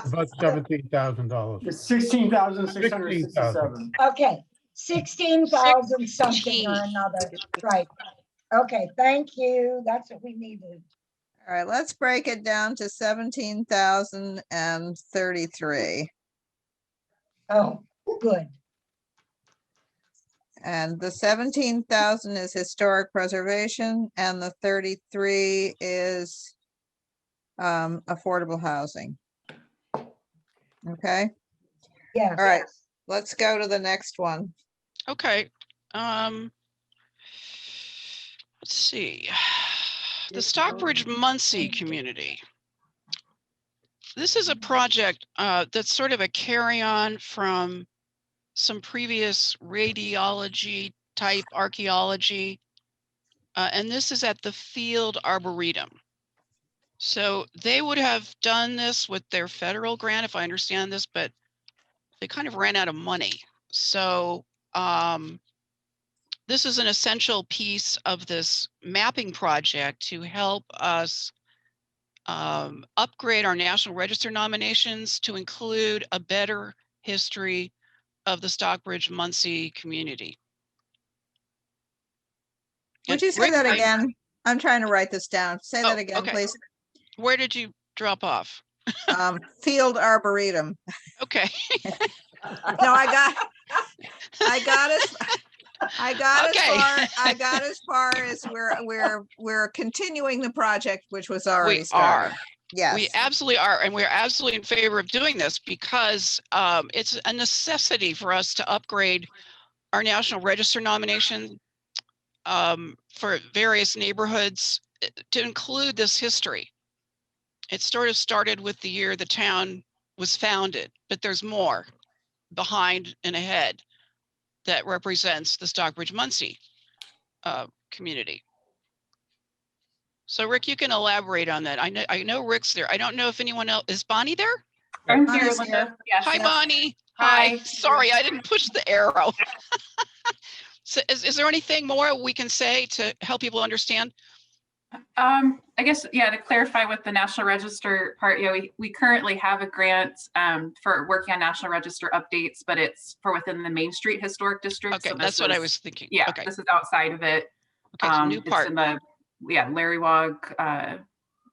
About $17,000. It's 16,667. Okay, 16,000 something or 16. another. Right. Okay, thank you. That's what we needed. All right, let's break it down to 17,033. Oh, good. And the 17,000 is historic preservation and the 33 is affordable housing. Okay, Yeah. all right, let's go to the next one. Okay. Let's see. The Stockbridge Muncie community. This is a project that's sort of a carry-on from some previous radiology type archaeology. And this is at the Field Arboretum. So they would have done this with their federal grant, if I understand this, but they kind of ran out of money. So this is an essential piece of this mapping project to help us upgrade our National Register nominations to include a better history of the Stockbridge Muncie community. Would And you say Rick, that again? I'm trying to write this down. Say that Oh, again, okay. please. Where did you drop off? Field Arboretum. Okay. No, I got as Okay. far as we're continuing the project, which was already We started. are. Yes. We absolutely are. And we're absolutely in favor of doing this because it's a necessity for us to upgrade our National Register nomination for various neighborhoods to include this history. It sort of started with the year the town was founded, but there's more behind and ahead that represents the Stockbridge Muncie community. So Rick, you can elaborate on that. I know Rick's there. I don't know if anyone else, is Bonnie there? I'm Bonnie's here, here. Linda. Yes. Hi, Bonnie. Hi. Sorry, I didn't push the arrow. So is there anything more we can say to help people understand? I guess, yeah, to clarify with the National Register part, yeah, we currently have a grant for working on National Register updates, but it's for within the Main Street Historic District. Okay, So that's what I was thinking. Yeah, Okay, this is outside of it. okay, so new part. It's in the, Larry Wog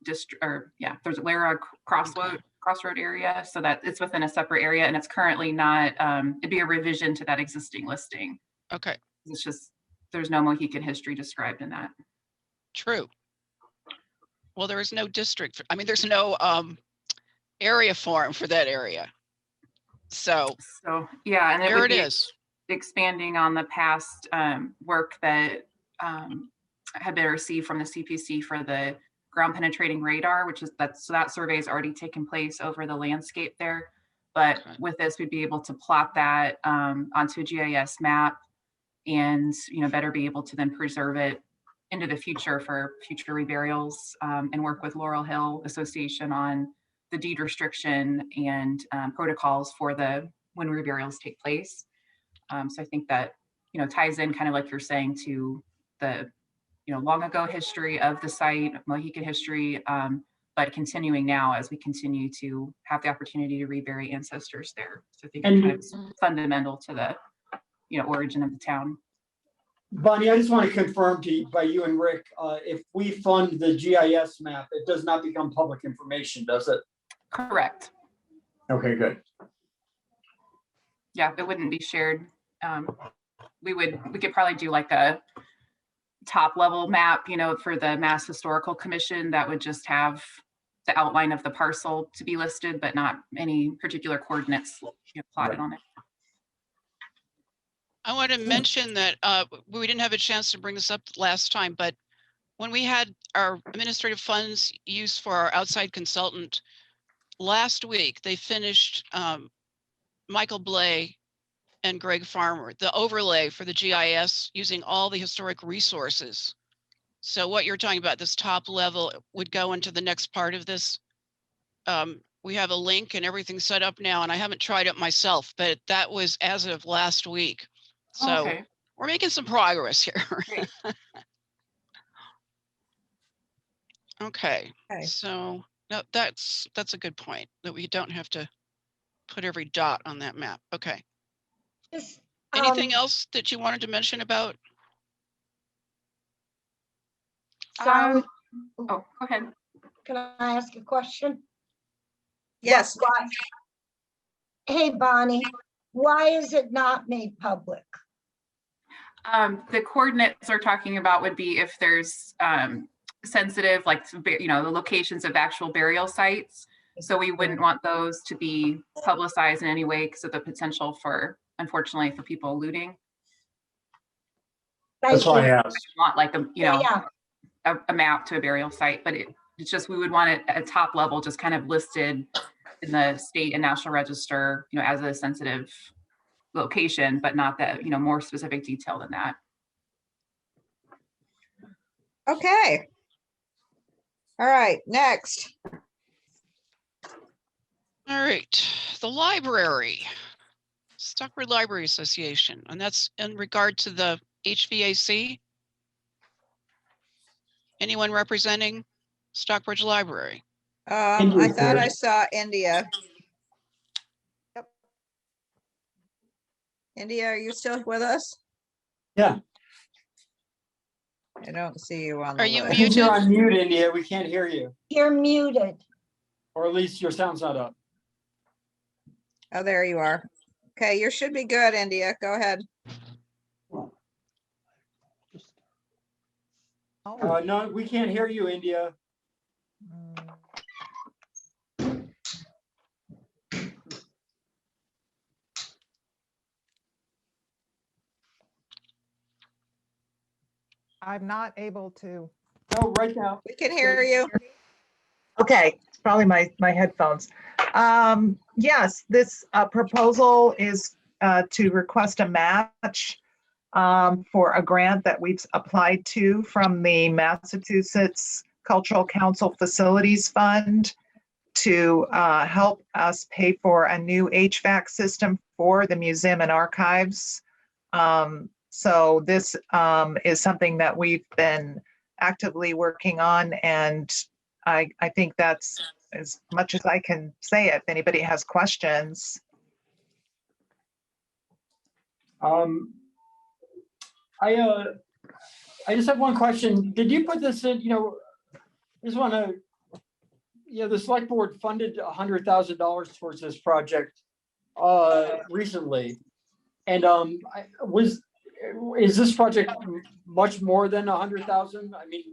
district, or there's a Larry Wog crossroad area, so that it's within a separate area, and it's currently not, it'd be a revision to that existing listing. Okay, It's just, there's no Mohican history described in that. true. Well, there is no district. I mean, there's no area form for that area. So yeah, and there would it be is. expanding on the past work that had been received from the CPC for the ground penetrating radar, which is so that survey has already taken place over the landscape there. But with this, we'd be able to plot that onto a GIS map and, better be able to then preserve it into the future for future reburials, and work with Laurel Hill Association on the deed restriction and protocols for when reburials take place. So I think that, ties in kind of like you're saying to the, long ago history of the site, Mohican history, but continuing now as we continue to have the opportunity to rebury ancestors there. So I think it kind of is fundamental to the, origin of the town. Bonnie, I just want to confirm by you and Rick, if we fund the GIS map, it does not become public information, does it? Correct. Okay, good. Yeah, it wouldn't be shared. We could probably do like a top level map, for the Mass Historical Commission that would just have the outline of the parcel to be listed, but not any particular coordinates plotted on it. I want to mention that we didn't have a chance to bring this up last time, but when we had our administrative funds used for our outside consultant last week, they finished Michael Blay and Greg Farmer, the overlay for the GIS using all the historic resources. So what you're talking about, this top level, would go into the next part of this. We have a link and everything set up now, and I haven't tried it myself, but that was as of last week. So Okay. we're making some progress here. Okay. Okay. So no, that's a good point, that we don't have to put every dot on that map. Okay. Just, Anything else that you wanted to mention about? Sally, Oh, go ahead. can I ask a question? Yes. Why- Hey, Bonnie, why is it not made public? The coordinates we're talking about would be if there's sensitive, like, the locations of actual burial sites. So we wouldn't want those to be publicized in any way because of the potential for, unfortunately, for people looting. That's why I asked. Want like Yeah, a map to a burial site, but it's just, we would want it at top level, just kind of listed in the state and national register, as a sensitive location, but not that, more specific detail than that. Okay. All right, next. All right, the library, Stockbridge Library Association, and that's in regard to the HVAC. Anyone representing Stockbridge Library? I India's thought here. I saw India. Yep. India, are you still with us? Yeah. I don't see you on the Are you I list. think you're muted? on mute, India. We can't hear you, you're muted. or at least your sound's not up. Oh, there you are. Okay, you should be good, India. Go ahead. No, we can't hear you, India. I'm not able to. No, right now. We can hear you. Okay, it's probably my headphones. Yes, this proposal is to request a match for a grant that we've applied to from the Massachusetts Cultural Council Facilities Fund to help us pay for a new HVAC system for the museum and archives. So this is something that we've been actively working on, and I think that's as much as I can say. If anybody has questions. I just have one question. Did you put this in, just want to, the select board funded $100,000 towards this project recently. And is this project much more than 100,000? I mean,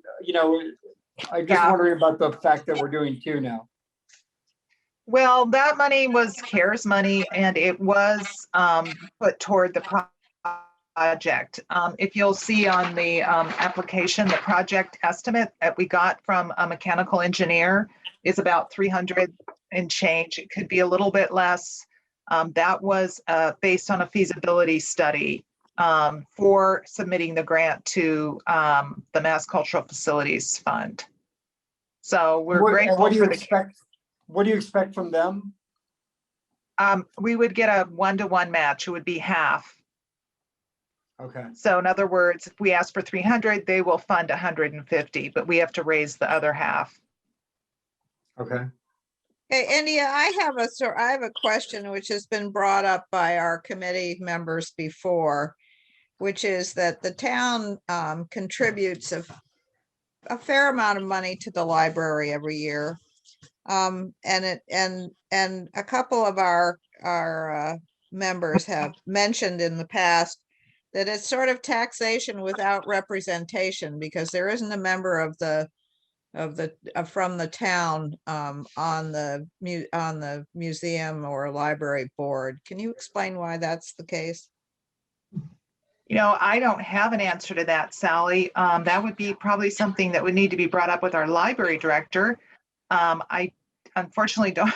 I'm just wondering about the fact that we're doing two now. Well, that money was CARES money, and it was put toward the project. If you'll see on the application, the project estimate that we got from a mechanical engineer is about 300 and change. It could be a little bit less. That was based on a feasibility study for submitting the grant to the Mass Cultural Facilities Fund. So we're grateful What do you for the. expect? What do you expect from them? We would get a 1-to-1 match. It would be half. Okay. So in other words, if we ask for 300, they will fund 150, but we have to raise the other half. Okay. Hey, India, I have a question which has been brought up by our committee members before, which is that the town contributes a fair amount of money to the library every year. And a couple of our members have mentioned in the past that it's sort of taxation without representation, because there isn't a member from the town on the museum or library board. Can you explain why that's the case? You know, I don't have an answer to that, Sally. That would be probably something that would need to be brought up with our library director. I unfortunately don't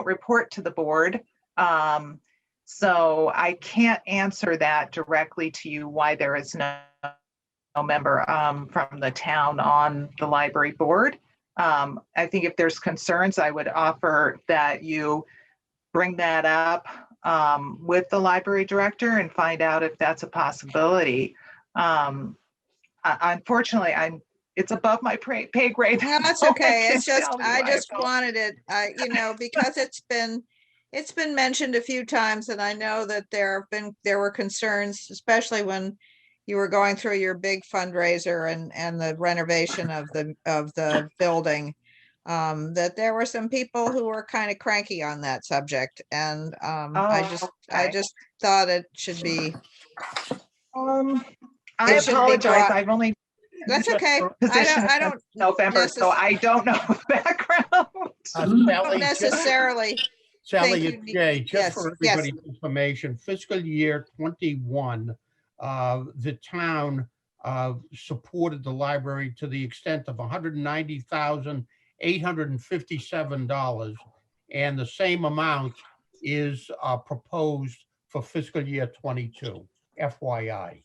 report to the board. So I can't answer that directly to you, why there is no member from the town on the library board. I think if there's concerns, I would offer that you bring that up with the library director and find out if that's a possibility. Unfortunately, it's above my pay grade. No, that's okay. It's just, I just wanted it, because it's been mentioned a few times, and I know that there were concerns, especially when you were going through your big fundraiser and the renovation of the building, that there were some people who were kind of cranky on that subject, and I just thought it should be. I apologize. I've only. That's okay. Position I don't November, so I don't know the background. Sally, necessarily. Sally, think it's you Jay, need- just yes, for yes. everybody's information, fiscal year 21, the town supported the library to the extent of $190,857, and the same amount is proposed for fiscal year 22, FYI.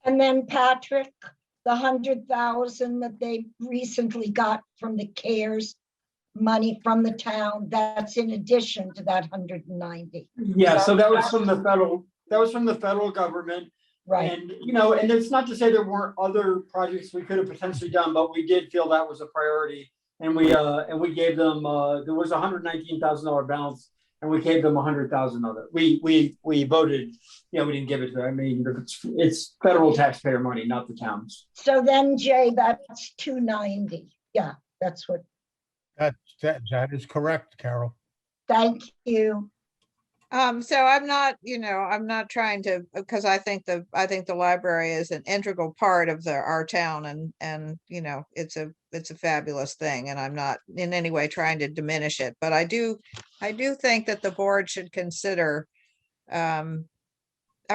And then Patrick, the 100,000 that they recently got from the CARES money from the town, that's in addition to that 190. Yeah, so that was from the federal government. Right. And, and it's not to say there weren't other projects we could have potentially done, but we did feel that was a priority. And we gave them, there was $119,000 balance, and we gave them 100,000 of it. We voted, we didn't give it to them. I mean, it's federal taxpayer money, not the town's. So then, Jay, that's 290. Yeah, that's what. That is correct, Carol. Thank you. So I'm not trying to, because I think the library is an integral part of our town, and it's a fabulous thing, and I'm not in any way trying to diminish it, but I do think that the board should consider a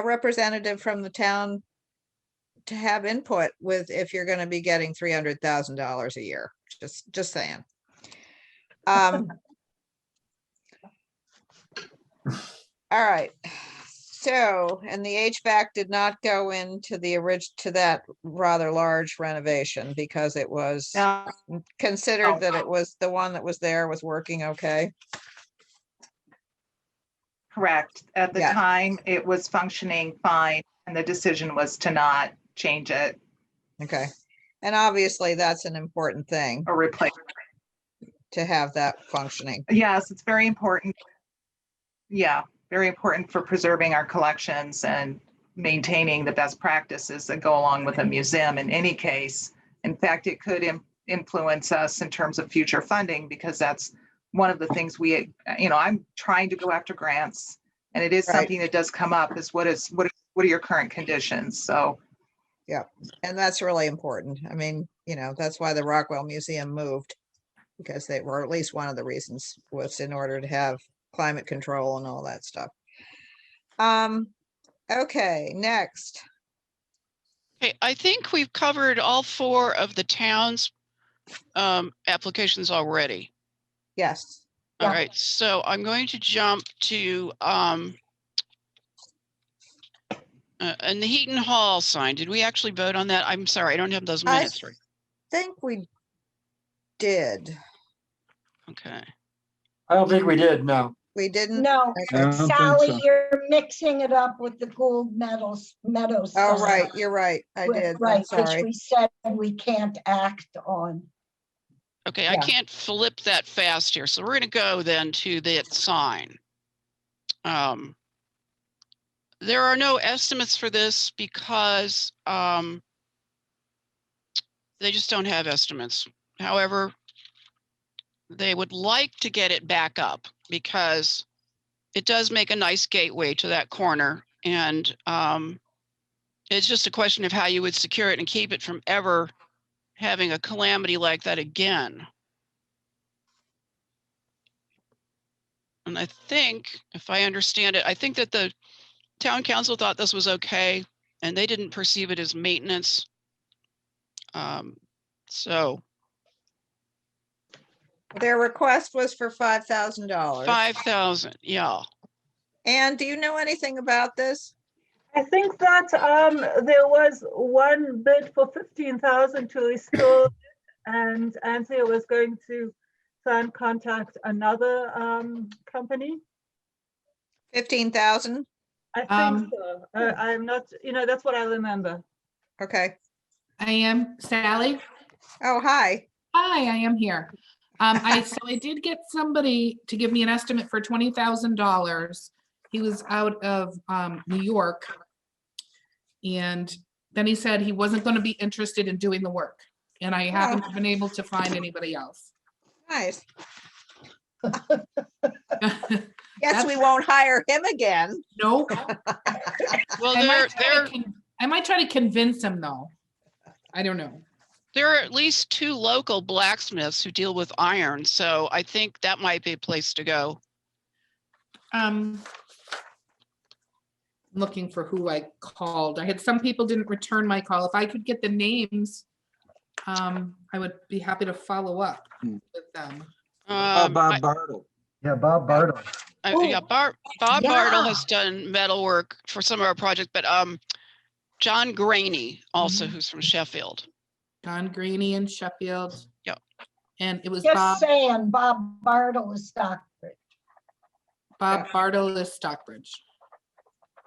representative from the town to have input with, if you're going to be getting $300,000 a year. Just saying. All right. So, and the HVAC did not go into to that rather large renovation because it was considered that it was the one that was there was working okay. Correct. At the time, it was functioning fine, and the decision was to not change it. Okay. And obviously that's an important thing. Or replace. To have that functioning. Yes, it's very important. Yeah, very important for preserving our collections and maintaining the best practices that go along with a museum in any case. In fact, it could influence us in terms of future funding, because that's one of the things I'm trying to go after grants, and it is something that does come up, is what are your current conditions? So. Yeah, and that's really important. I mean, that's why the Rockwell Museum moved, because they were, at least one of the reasons was in order to have climate control and all that stuff. Okay, next. Okay, I think we've covered all 4 of the town's applications already. Yes. All Yeah. right, so I'm going to jump to and the Heaton Hall sign. Did we actually vote on that? I'm sorry, I don't have those I minutes right. think we did. Okay. I don't think we did, no. We didn't? No, Okay. don't think Sally, so. you're mixing it up with the Gould Meadows. Oh, sign, right, you're right. I which- did. I'm Right, which sorry. we said we can't act on. Okay, I Yeah. can't flip that fast here. So we're gonna go then to that sign. There are no estimates for this because they just don't have estimates. However, they would like to get it back up because it does make a nice gateway to that corner. And it's just a question of how you would secure it and keep it from ever having a calamity like that again. And I think, if I understand it, I think that the town council thought this was okay, and they didn't perceive it as maintenance. So Their request was for $5,000. 5,000, yeah. And do you know anything about this? I think that there was one bid for 15,000 to restore it, and Anthea was going to try and contact another company. 15,000? I think so. I'm not, that's what I remember. Okay. I am Sally. Oh, hi. Hi, I am here. So I did get somebody to give me an estimate for $20,000. He was out of New York. And then he said he wasn't going to be interested in doing the work. And I haven't been able to find anybody else. Nice. Guess we won't hire him again. Nope. Well, I might try to convince him though. I don't know. there are at least 2 local blacksmiths who deal with iron, so I think that might be a place to go. Looking for who I called. I had some people didn't return my call. If I could get the names, I would be happy to follow up with them. Bob Bartle. Yeah, Bob Bartle. Yeah, Bob yeah. Bartle has done metal work for some of our projects, but John Graney also, who's from Sheffield. John Graney in Sheffield. Yep. And it was Just saying, Bob Bartle is Stockbridge. Bob Bartle is Stockbridge.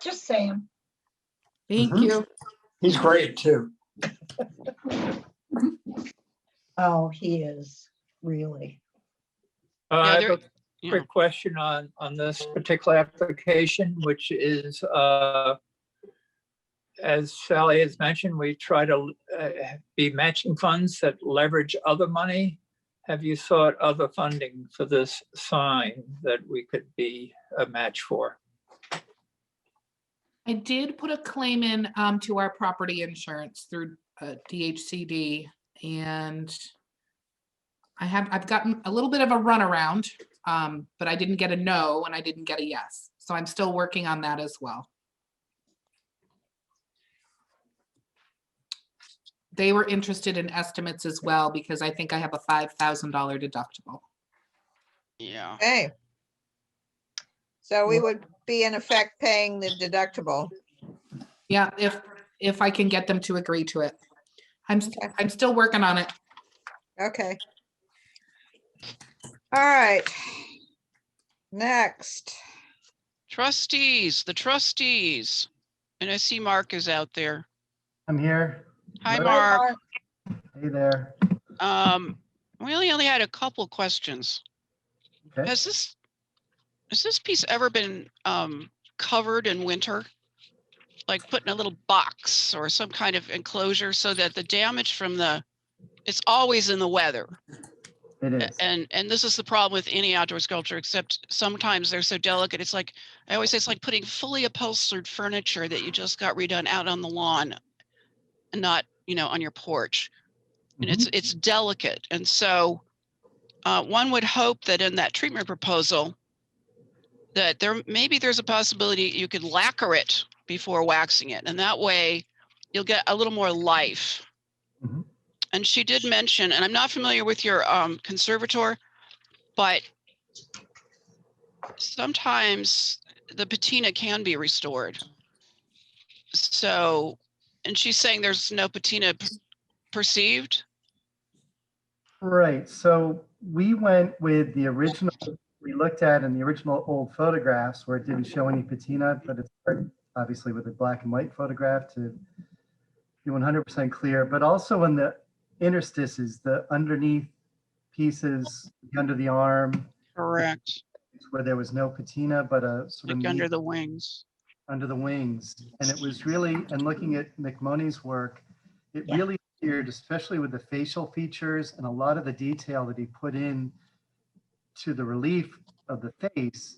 Just saying. Thank Mhm. you. He's great too. Oh, he is, really. I have a quick question on this particular application, which is, as Sally has mentioned, we try to be matching funds that leverage other money. Have you sought other funding for this sign that we could be a match for? I did put a claim in to our property insurance through DHCD, and I've gotten a little bit of a runaround, but I didn't get a no and I didn't get a yes. So I'm still working on that as well. They were interested in estimates as well because I think I have a $5,000 deductible. Yeah. Okay. So we would be in effect paying the deductible. Yeah, if I can get them to agree to it. I'm still working on it. Okay. All right. Next. Trustees, the trustees. And I see Mark is out there. I'm here. Hi, Mark. Hey there. We only had a couple questions. Okay. Has this piece ever been covered in winter? Like put in a little box or some kind of enclosure so that the damage from it's always in the weather. It is. And this is the problem with any outdoor sculpture, except sometimes they're so delicate. It's like, I always say, it's like putting fully upholstered furniture that you just got redone out on the lawn and not, on your porch. And it's delicate. And so one would hope that in that treatment proposal that there's a possibility you could lacquer it before waxing it. And that way you'll get a little more life. Mhm. And she did mention, and I'm not familiar with your conservator, but sometimes the patina can be restored. So, and she's saying there's no patina perceived. Right, so we went with the original, we looked at in the original old photographs where it didn't show any patina, but it's obviously with a black and white photograph to be 100% clear, but also in the interstices, the underneath pieces under the arm. Correct. Where there was no patina, but a sort of Like under meat the wings. under the wings. And it was really, and looking at McMoney's work, it really appeared, especially with the facial features and a lot of the detail that he put in to the relief of the face,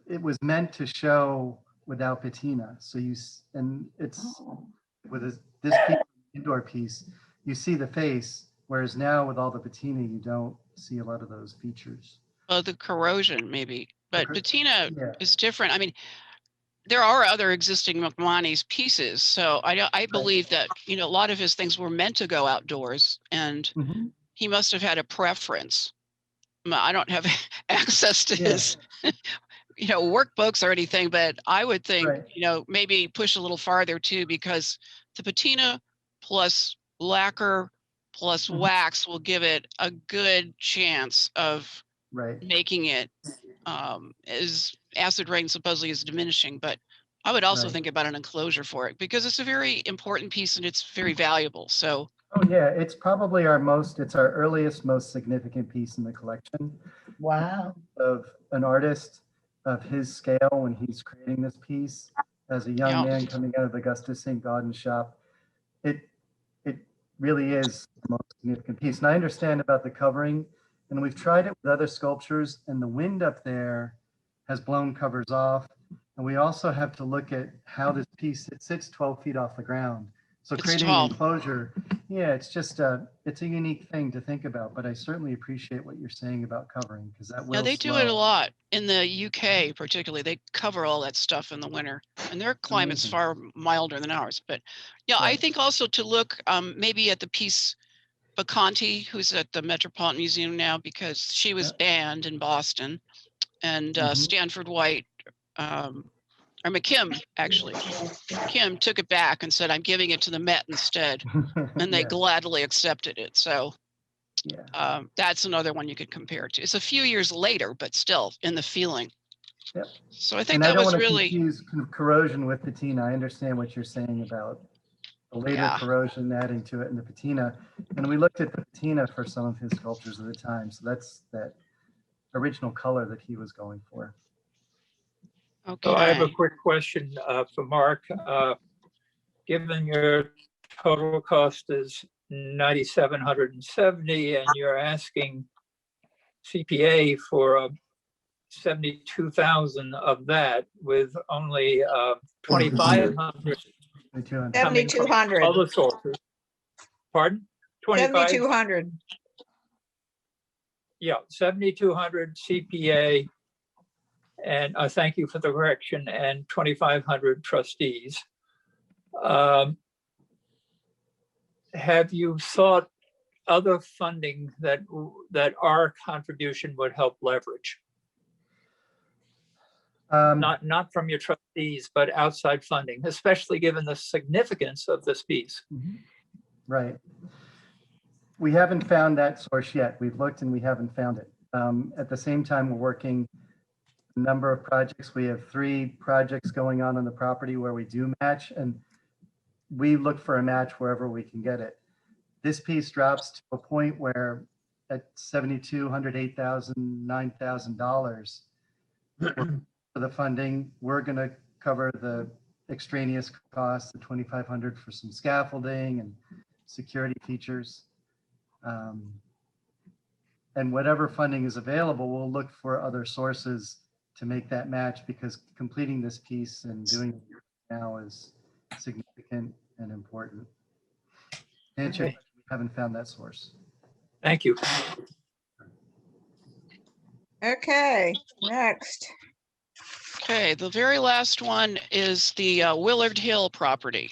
it was meant to show without patina. So and it's with this piece, indoor piece, you see the face, whereas now with all the patina, you don't see a lot of those features. Well, the corrosion maybe, but patina yeah. is different. I mean, there are other existing McMoney's pieces. So I believe that, a lot of his things were meant to go outdoors, and he must have had a preference. I don't have access to his, workbooks or anything, but I would think, maybe push a little farther too, because the patina plus lacquer plus wax will give it a good chance of making it as acid rain supposedly is diminishing. But I would also think about an enclosure for it, because it's a very important piece and it's very valuable. So oh yeah, it's probably it's our earliest, most significant piece in the collection. Wow. Of an artist of his scale when he's creating this piece as a young man coming out of Augusta St. Gaudens shop. It really is the most significant piece. And I understand about the covering, and we've tried it with other sculptures, and the wind up there has blown covers off. And we also have to look at how this piece, it sits 12 feet off the ground. So creating an enclosure, it's just it's a unique thing to think about, but I certainly appreciate what you're saying about covering, because that will they do it a lot in the UK, particularly. They cover all that stuff in the winter, and their climate's far milder than ours. But I think also to look maybe at the piece Baconti, who's at the Metropolitan Museum now, because she was banned in Boston, and Stanford White, or McKim, actually. Kim took it back and said, I'm giving it to the Met instead. And they gladly accepted it. So that's another one you could compare to. It's a few years later, but still in the feeling. Yep. So I think and that I don't was want to really confuse corrosion with patina. I understand what you're saying about the later corrosion adding to it and the patina. And we looked at the patina for some of his sculptures at the time. So that's that original color that he was going for. Okay. So I have a quick question for Mark. Given your total cost is $9,770 and you're asking CPA for 72,000 of that, with only 2,500 7,200. other sources. Pardon? 7,200. Yeah, 7,200 CPA, and thank you for the correction, and 2,500 trustees. Have you sought other funding that our contribution would help leverage? Not from your trustees, but outside funding, especially given the significance of this piece. Right. We haven't found that source yet. We've looked and we haven't found it. At the same time, we're working a number of projects. We have 3 projects going on the property where we do match, and we look for a match wherever we can get it. This piece drops to a point where at $7,200, $8,000, $9,000 for the funding, we're going to cover the extraneous costs, the $2,500 for some scaffolding and security features. And whatever funding is available, we'll look for other sources to make that match, because completing this piece and doing it now is significant and important. Answer, we haven't found that source. Thank you. Okay, next. Okay, the very last one is the Willard Hill property.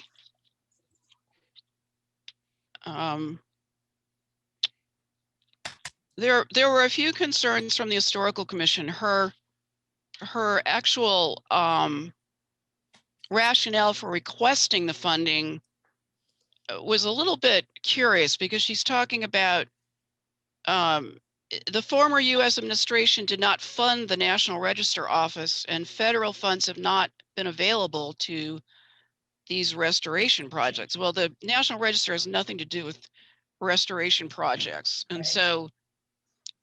There were a few concerns from the Historical Commission. Her actual rationale for requesting the funding was a little bit curious because she's talking about the former U.S. administration did not fund the National Register Office, and federal funds have not been available to these restoration projects. Well, the National Register has nothing to do with restoration projects. And so,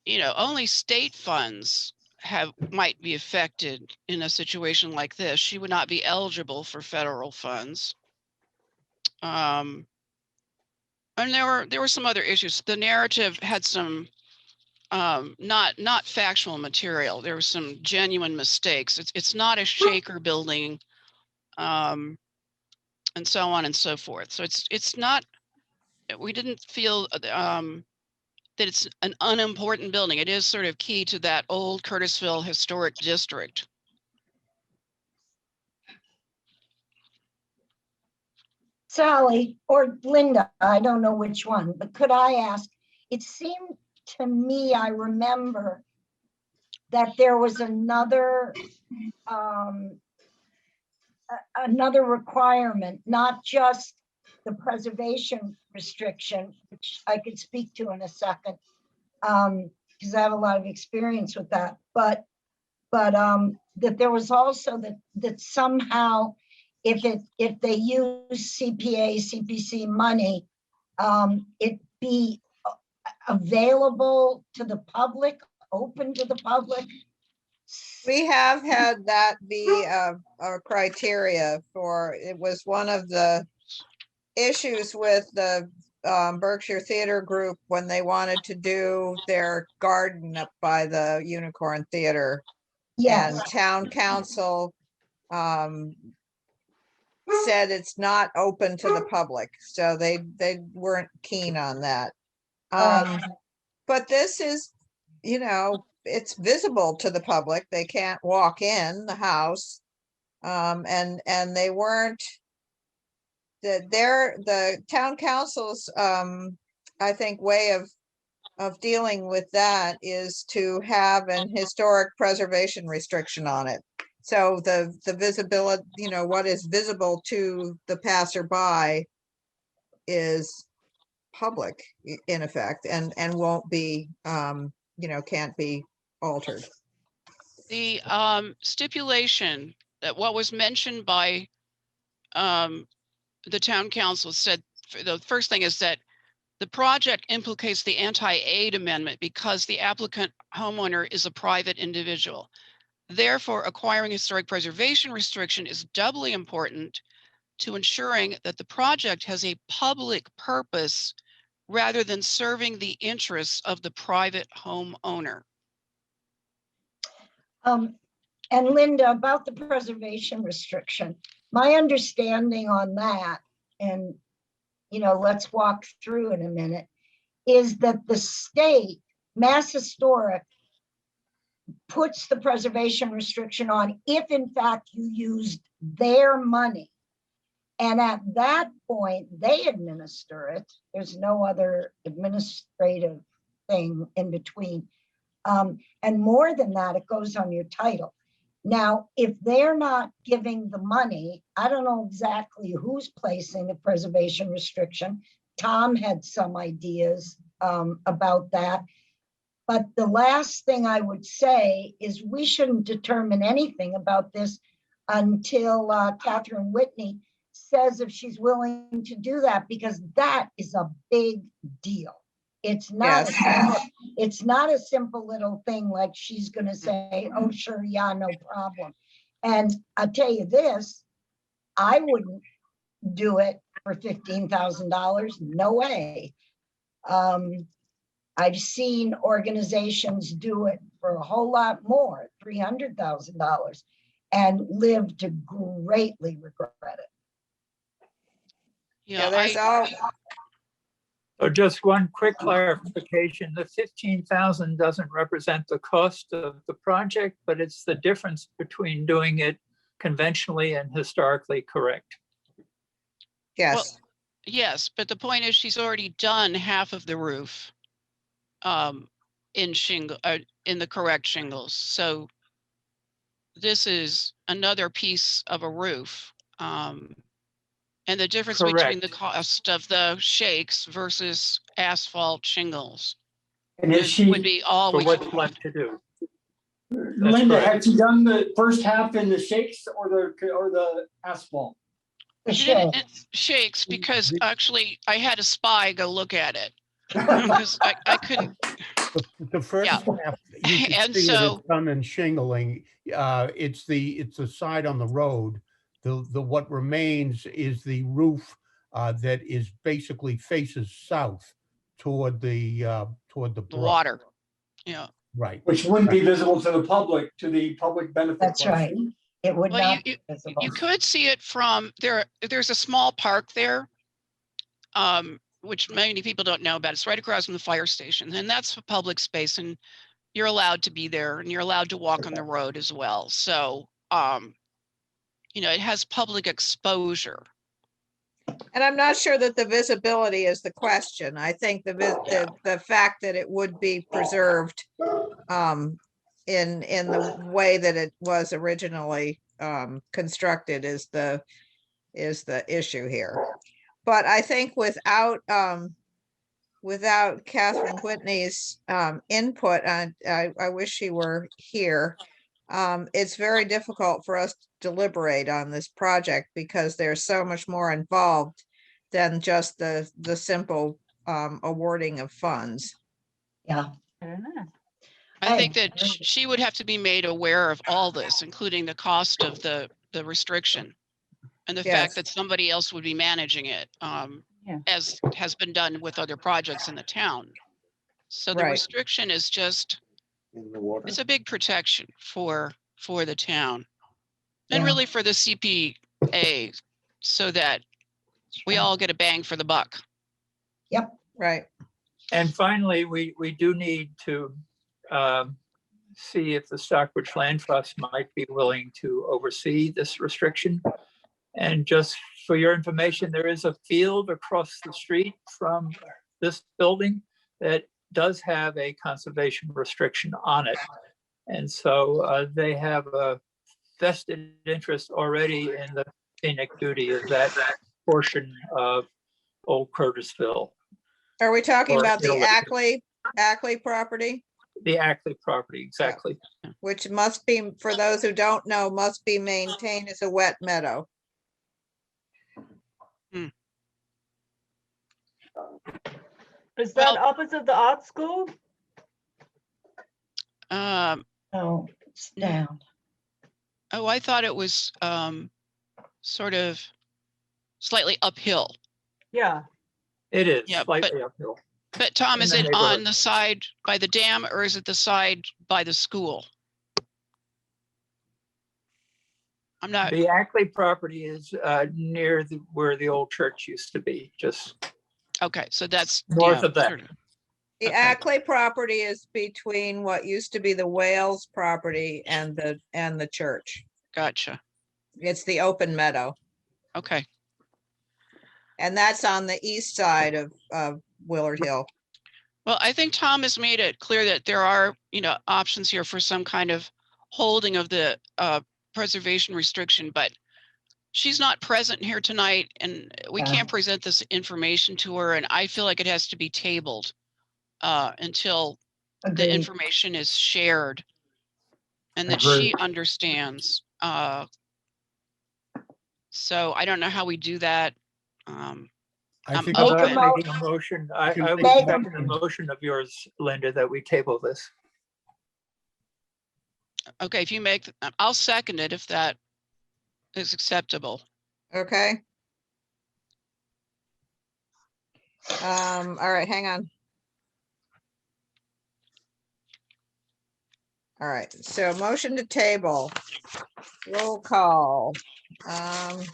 you know, only state funds might be affected in a situation like this. She would not be eligible for federal funds. And there were some other issues. The narrative had some not factual material. There were some genuine mistakes. It's not a shaker building, and so on and so forth. So it's not. We didn't feel that it's an unimportant building. It is sort of key to that old Curtisville historic district. Sally or Linda, I don't know which one, but could I ask, it seemed to me, I remember that there was another requirement, not just the preservation restriction, which I could speak to in a second, because I have a lot of experience with that, but that there was also that somehow if they use CPA, CPC money, it be available to the public, open to the public. We have had that be a criteria for, it was one of the issues with the Berkshire Theater Group when they wanted to do their garden up by the Unicorn Theater. Yes. And town council said it's not open to the public, so they weren't keen on that. But this is, you know, it's visible to the public. They can't walk in the house, and they weren't. The town council's I think way of dealing with that is to have an historic preservation restriction on it. So the visibility, you know, what is visible to the passerby is public in effect, and won't be, you know, can't be altered. The stipulation that what was mentioned by the town council said, the first thing is that the project implicates the anti-aid amendment because the applicant homeowner is a private individual. Therefore, acquiring historic preservation restriction is doubly important to ensuring that the project has a public purpose rather than serving the interests of the private homeowner. And Linda, about the preservation restriction, my understanding on that, and you know, let's walk through in a minute, is that the state, Mass Historic, puts the preservation restriction on if in fact you used their money. And at that point, they administer it. There's no other administrative thing in between. And more than that, it goes on your title. Now, if they're not giving the money, I don't know exactly who's placing the preservation restriction. Tom had some ideas about that. But the last thing I would say is we shouldn't determine anything about this until Catherine Whitney says if she's willing to do that, because that is a big deal. It's not, yes. It's not a simple little thing like she's going to say, oh, sure, yeah, no problem. And I'll tell you this, I wouldn't do it for $15,000. No way. I've seen organizations do it for a whole lot more, $300,000, and live to greatly regret it. Yeah, there's So just one quick clarification, the 15,000 doesn't represent the cost of the project, but it's the difference between doing it conventionally and historically correct. Yes, Yes, but the point is she's already done half of the roof in the correct shingles. So this is another piece of a roof. And the difference between the Correct. cost of the shakes versus asphalt shingles And if she, would be all For we what's should. left to do. Linda, correct. had you done the first half in the shakes or the asphalt? The She did it shake. in shakes because actually I had a spy go look at it. Because I couldn't, The first Yeah. half, you can And see it, so- it's done in shingling. It's the side on the road. The what remains is the roof that is basically faces south toward the the brook. water, yeah. Right. Which wouldn't be visible to the public benefit. That's right. It would Well, not be visible. you could see it from there. There's a small park there, which many people don't know about. It's right across from the fire station, and that's a public space, and you're allowed to be there, and you're allowed to walk on the road as well. So, it has public exposure. and I'm not sure that the visibility is the question. I think the fact that it would be preserved in the way that it was originally constructed is the issue here. But I think without Catherine Whitney's input, and I wish she were here, it's very difficult for us to deliberate on this project because there's so much more involved than just the simple awarding of funds. Yeah. I think that she would have to be made aware of all this, including the cost of the restriction and the Yes. fact that somebody else would be managing it, as has been done with other projects in the town. So the Right. restriction is just, In the water. it's a big protection for the town and Yeah. really for the CPA, so that we all get a bang for the buck. Yep. Right. And finally, we do need to see if the Stockbridge Land Trust might be willing to oversee this restriction. And just for your information, there is a field across the street from this building that does have a conservation restriction on it. And so they have a vested interest already in the scenic beauty of that portion of Old Curtisville. Are we talking Or about the Italy. Ackley property? The Ackley property, exactly. Which must be, for those who don't know, must be maintained as a wet meadow. Is that opposite the art school? Oh, it's down. Oh, I thought it was sort of slightly uphill. Yeah. It is Yeah, slightly uphill. But Tom, In is the it neighborhood. on the side by the dam or is it the side by the school? I'm not, The Ackley property is near where the old church used to be, just okay, so that's north of that. sort of- The Ackley property is between what used to be the Wales property and the church. Gotcha. It's the open meadow. Okay. And that's on the east side of Willard Hill. Well, I think Tom has made it clear that there are, options here for some kind of holding of the preservation restriction, but she's not present here tonight and we Yeah. can't present this information to her. And I feel like it has to be tabled until the Agreed. information is shared and that she Agreed. understands. So I don't know how we do that. I think Oh, How Make a about making a motion? I would Make a- second the motion of yours, Linda, that we table this. Okay, if you make, I'll second it if that is acceptable. Okay. All right, hang on. All right, so motion to table. Roll call. To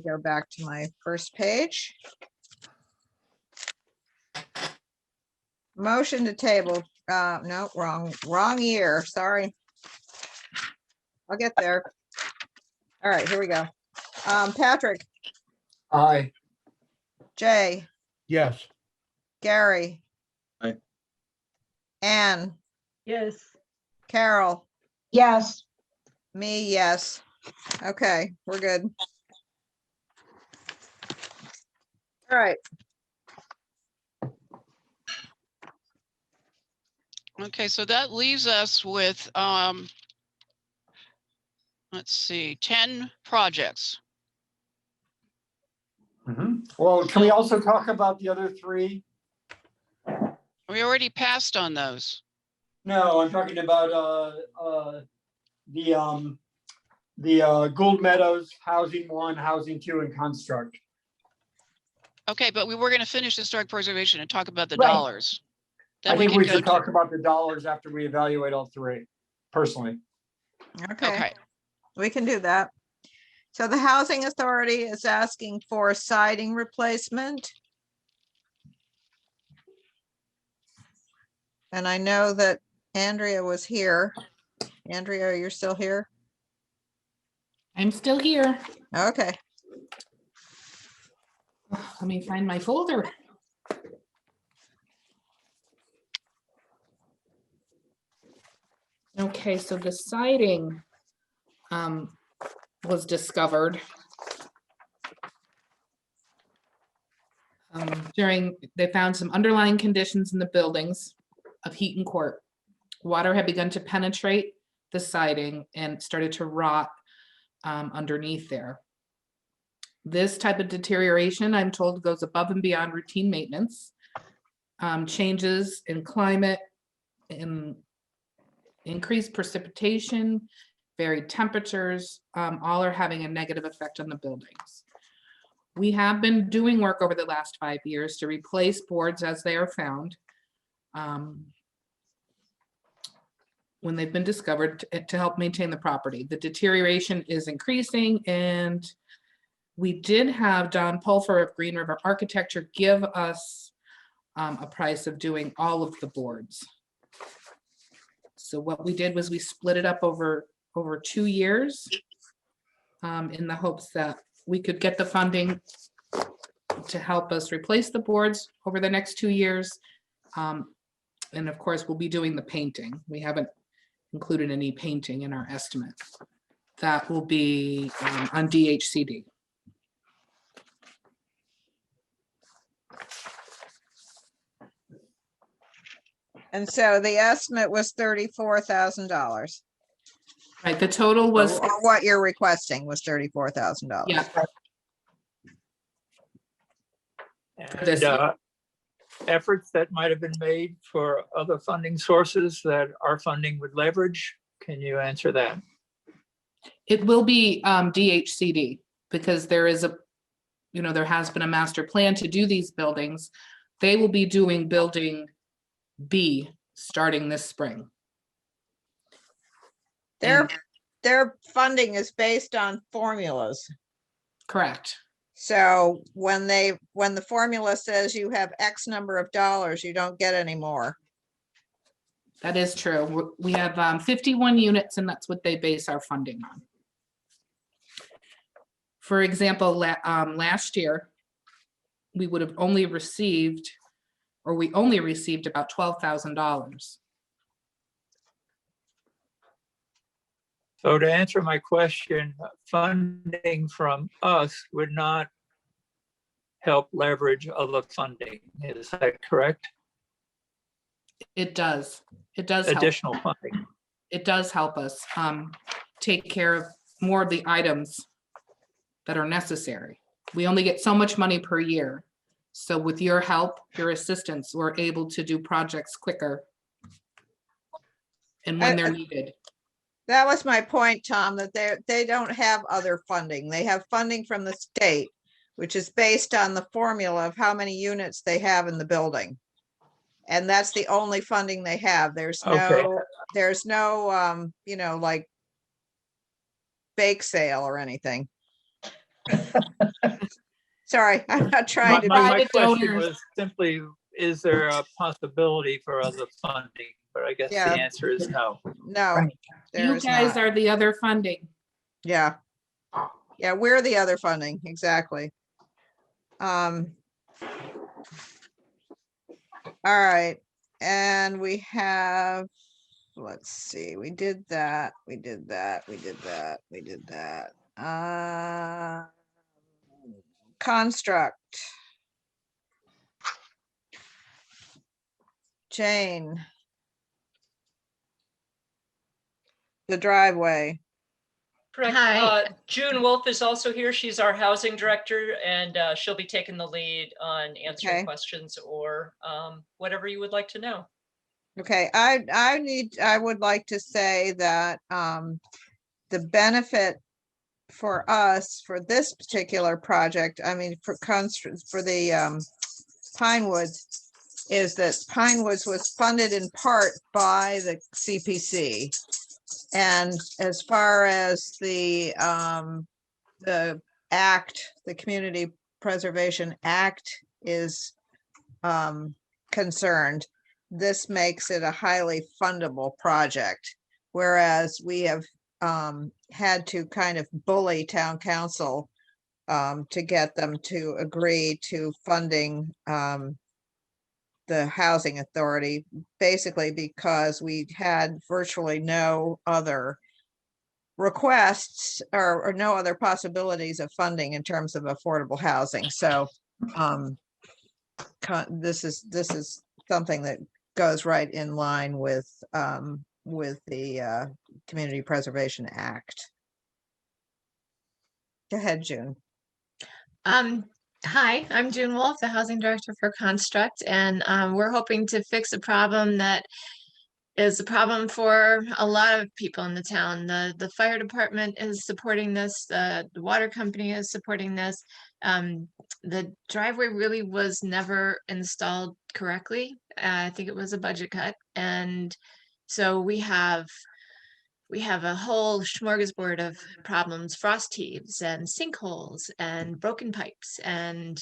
go back to my first page. Motion to table, no, wrong year, sorry. I'll get there. All right, here we go. Patrick, Aye. Jay, Yes. Gary. Aye. Anne, Yes. Carol, Yes, me, yes. Okay, we're good. All right, Okay, so that leaves us with, let's see, 10 projects. Well, can we also talk about the other three? We already passed on those. No, I'm talking about the Gould Meadows, Housing 1, Housing 2, and Construct. Okay, but we were going to finish historic preservation and talk about the Right. dollars. Then I think can we go should to- talk about the dollars after we evaluate all three, personally. okay, Okay, we can do that. So the Housing Authority is asking for siding replacement. And I know that Andrea was here. Andrea, you're still here? I'm still here. Okay, Let me find my folder. Okay, so the siding was discovered they found some underlying conditions in the buildings of Heaton Court. Water had begun to penetrate the siding and started to rot underneath there. This type of deterioration, I'm told, goes above and beyond routine maintenance. Changes in climate, in increased precipitation, varied temperatures, all are having a negative effect on the buildings. We have been doing work over the last 5 years to replace boards as they are found when they've been discovered to help maintain the property. The deterioration is increasing, and we did have Don Pulfer of Green River Architecture give us a price of doing all of the boards. So what we did was we split it up over 2 years in the hopes that we could get the funding to help us replace the boards over the next 2 years. And of course, we'll be doing the painting. We haven't included any painting in our estimate. That will be on DHCD. and so the estimate was $34,000. Right, the total was, Or what you're requesting was $34,000. yeah, And efforts that might have been made for other funding sources that our funding would leverage. Can you answer that? it will be DHCD, because there is there has been a master plan to do these buildings. They will be doing building B starting this spring. Their funding is based on formulas. Correct. So when the formula says you have X number of dollars, you don't get any more. That is true. We have 51 units, and that's what they base our funding on. For example, last year, we would have only received, or we only received about $12,000. So to answer my question, funding from us would not help leverage other funding. Is that correct? It does. It does help. Additional funding. It does help us take care of more of the items that are necessary. We only get so much money per year. So with your help, your assistance, we're able to do projects quicker and when they're needed. That was my point, Tom, that they don't have other funding. They have funding from the state, which is based on the formula of how many units they have in the building. And that's the only funding they have. There's no, like bake sale or anything. Sorry, I'm not trying to. My question was simply, is there a possibility for other funding? But I guess the Yeah. answer is no. No, there You is guys not. are the other funding. Yeah. Yeah, we're the other funding, exactly. All right, and we have, let's see, we did that, we did that, we did that, we did that. Construct. Jane. The driveway. Correct. June Wolf is also here. She's our housing director, and she'll be taking the lead on answering Okay. questions or whatever you would like to know. Okay, I would like to say that the benefit for us for this particular project, I mean, for the Pinewoods, is that Pinewoods was funded in part by the CPC. And as far as the act, the Community Preservation Act is concerned, this makes it a highly fundable project. Whereas we have had to kind of bully town council to get them to agree to funding the housing authority, basically because we had virtually no other requests or no other possibilities of funding in terms of affordable housing. So this is something that goes right in line with the Community Preservation Act. Go ahead, June. Hi, I'm June Wolf, the housing director for Construct, and we're hoping to fix a problem that is a problem for a lot of people in the town. The fire department is supporting this, the water company is supporting this. The driveway really was never installed correctly. I think it was a budget cut, and so we have a whole smorgasbord of problems: frost heaves and sinkholes and broken pipes. And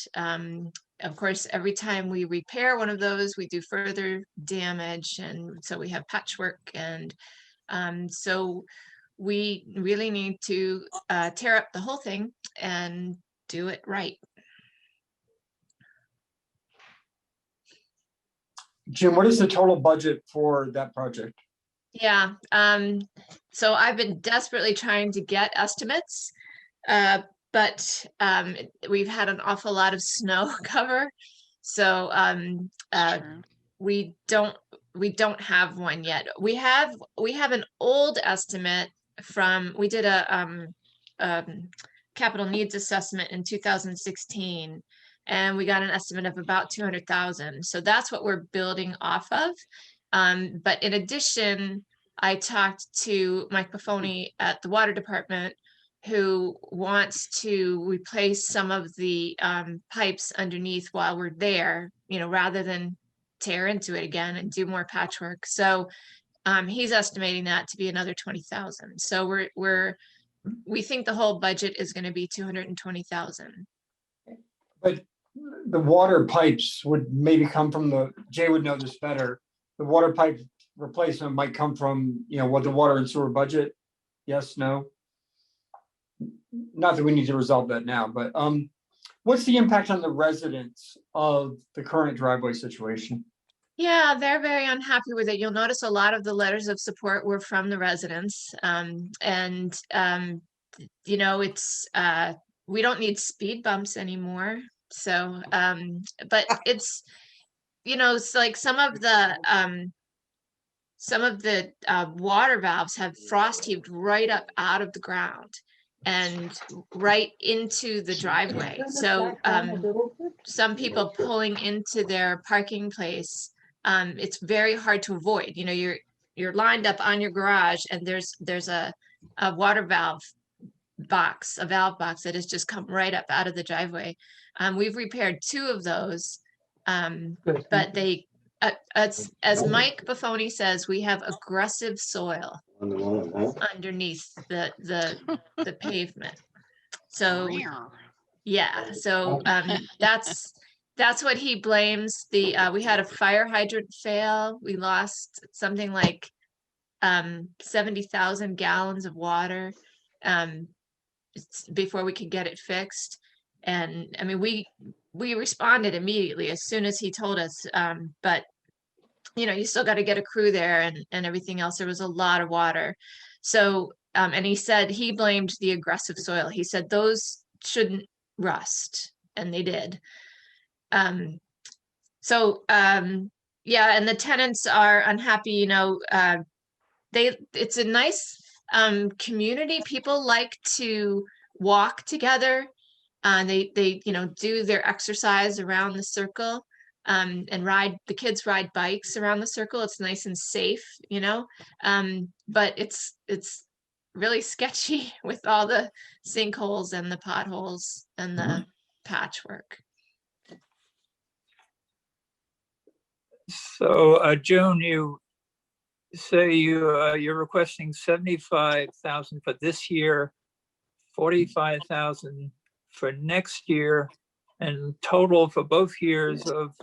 of course, every time we repair one of those, we do further damage. And so we have patchwork. And so we really need to tear up the whole thing and do it right. Jim, what is the total budget for that project? Yeah, so I've been desperately trying to get estimates, but we've had an awful lot of snow cover, so we don't have one yet. We have an old estimate from, we did a capital needs assessment in 2016, and we got an estimate of about 200,000. So that's what we're building off of. But in addition, I talked to Mike Buffoni at the water department, who wants to replace some of the pipes underneath while we're there, rather than tear into it again and do more patchwork. So he's estimating that to be another 20,000. So we think the whole budget is going to be 220,000. But the water pipes would maybe come from Jay would know this better. The water pipe replacement might come from, what the water and sewer budget. Yes, no? Not that we need to resolve that now, but what's the impact on the residents of the current driveway situation? Yeah, they're very unhappy with it. You'll notice a lot of the letters of support were from the residents. It's, we don't need speed bumps anymore. So, but it's, it's like some of the water valves have frost heaved right up out of the ground and right into the driveway. So some people pulling into their parking place, it's very hard to avoid. You're lined up on your garage, and there's a water valve box that has just come right up out of the driveway. We've repaired 2 of those, but they, as Mike Buffoni says, we have aggressive soil underneath the pavement. So yeah, so that's That's what he blames. We had a fire hydrant fail. We lost something like 70,000 gallons of water before we could get it fixed. And I mean, we responded immediately as soon as he told us. But you know, you still got to get a crew there and everything else. There was a lot of water. So, and he said he blamed the aggressive soil. He said those shouldn't rust, and they did. Yeah, and the tenants are unhappy, you know, it's a nice community. People like to walk together. They you know, do their exercise around the circle, and the kids ride bikes around the circle. It's nice and safe, you know, but it's really sketchy with all the sinkholes and the potholes and the patchwork. So, Joan, you say you're requesting 75,000 for this year, 45,000 for next year, and total for both years of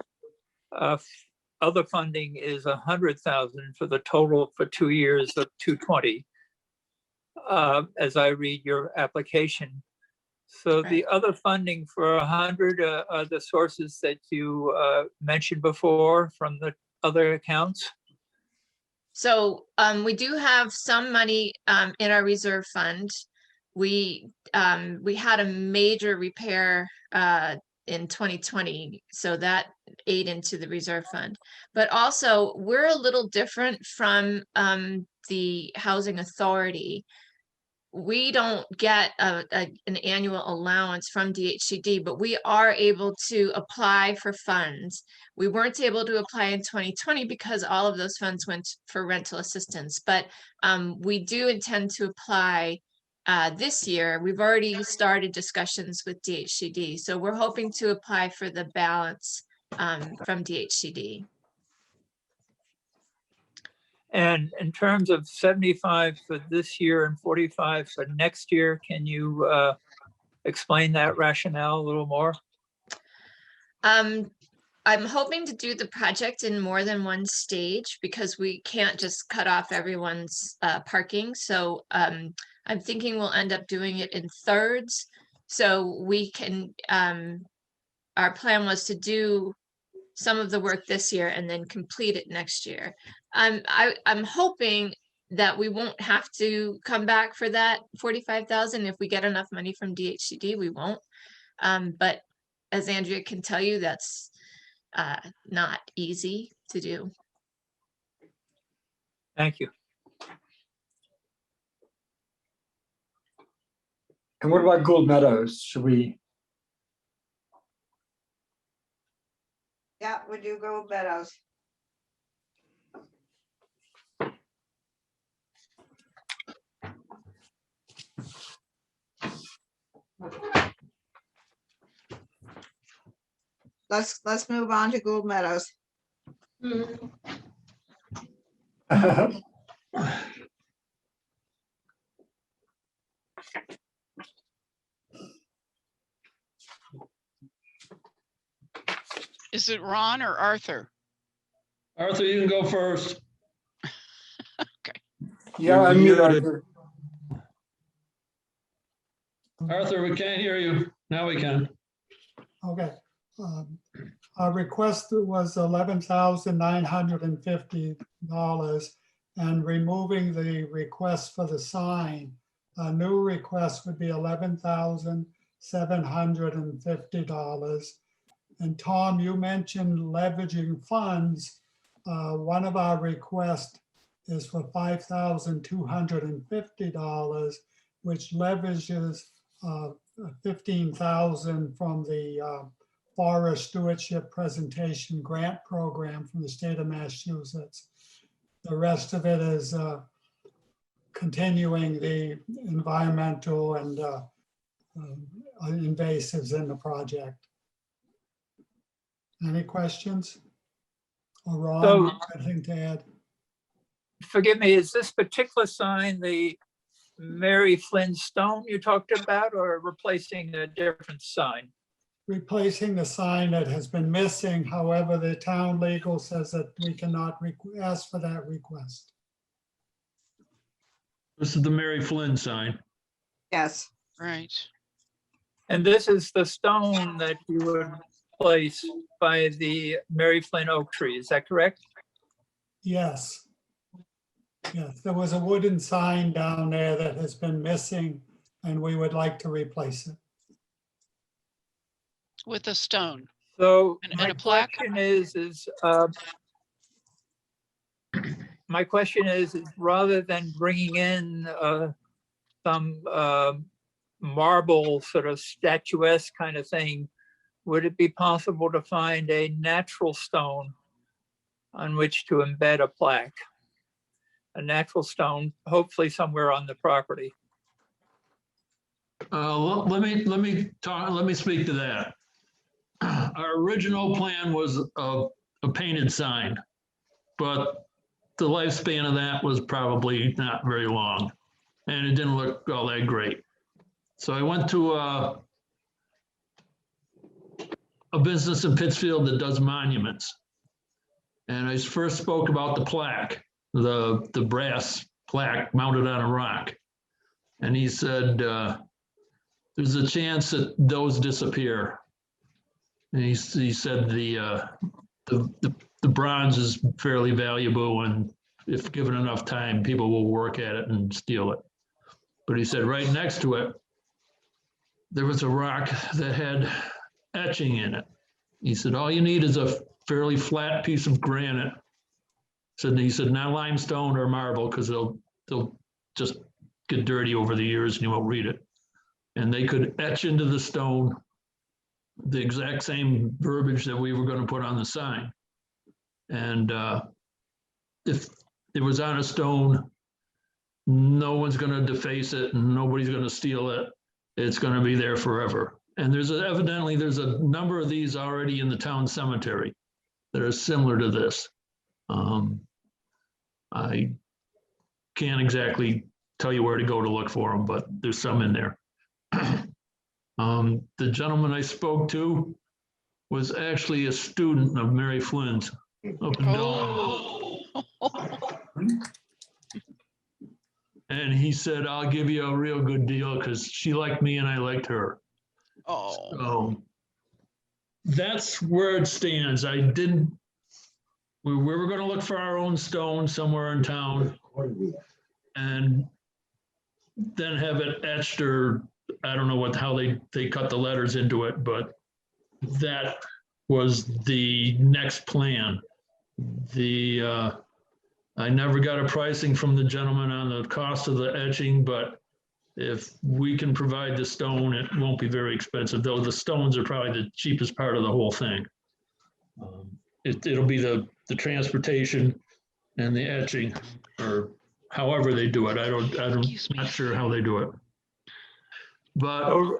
other funding is 100,000 for the total for 2 years of 220. As I read your application. So the other funding for 100 are the sources that you mentioned before from the other accounts? So we do have some money in our reserve fund. We had a major repair in 2020, so that ate into the reserve fund. But also, we're a little different from the housing authority. We don't get an annual allowance from DHCD, but we are able to apply for funds. We weren't able to apply in 2020 because all of those funds went for rental assistance, but we do intend to apply this year. We've already started discussions with DHCD, so we're hoping to apply for the balance from DHCD. And in terms of 75 for this year and 45 for next year, can you explain that rationale a little more? I'm hoping to do the project in more than one stage because we can't just cut off everyone's parking. So I'm thinking we'll end up doing it in thirds. So we can, our plan was to do some of the work this year and then complete it next year. I'm hoping that we won't have to come back for that 45,000. If we get enough money from DHCD, we won't. But as Andrea can tell you, that's not easy to do. Thank you. And what about Gould Meadows? Should we? Yeah, would you go Meadows? Let's move on to Gould Meadows. Is it Ron or Arthur? Arthur, you can go first. Okay. Yeah, I'm muted. Arthur, we can't hear you. Now we can. Okay. Our request was $11,950, and removing the request for the sign, a new request would be $11,750. And Tom, you mentioned leveraging funds. One of our requests is for $5,250, which leverages $15,000 from the Forest Stewardship Presentation Grant Program from the state of Massachusetts. The rest of it is continuing the environmental and invasives in the project. Any questions? Or Ron, anything to add? Forgive me, is this particular sign the Mary Flynn Stone you talked about, or replacing a different sign? replacing the sign that has been missing. However, the town legal says that we cannot ask for that request. This is the Mary Flynn sign. Yes. Right. And this is the stone that you would place by the Mary Flynn oak tree, is that correct? Yes. Yes, there was a wooden sign down there that has been missing, and we would like to replace it. With a stone. So And my a plaque? question is my question is rather than bringing in some marble sort of statuesque kind of thing, would it be possible to find a natural stone on which to embed a plaque? A natural stone, hopefully somewhere on the property. Let me speak to that. Our original plan was a painted sign, but the lifespan of that was probably not very long, and it didn't look all that great. So I went to a business in Pittsfield that does monuments, and I first spoke about the plaque, the brass plaque mounted on a rock, and he said there's a chance that those disappear. And he said the bronze is fairly valuable, and if given enough time, people will work at it and steal it. But he said right next to it, there was a rock that had etching in it. He said, all you need is a fairly flat piece of granite. He said, not limestone or marble, because they'll just get dirty over the years and you won't read it. And they could etch into the stone the exact same verbiage that we were going to put on the sign. And if it was on a stone, no one's going to deface it and nobody's going to steal it. It's going to be there forever. And evidently there's a number of these already in the town cemetery that are similar to this. I can't exactly tell you where to go to look for them, but there's some in there. The gentleman I spoke to was actually a student of Mary Flynn's up in Dalton. And he said, I'll give you a real good deal because she liked me and I liked her. Oh. So that's where it stands. We were going to look for our own stone somewhere in town and then have it etched, or I don't know how they cut the letters into it, but that was the next plan. I never got a pricing from the gentleman on the cost of the etching, but if we can provide the stone, it won't be very expensive, though the stones are probably the cheapest part of the whole thing. It'll be the transportation and the etching, or however they do it. I'm not sure how they do it. But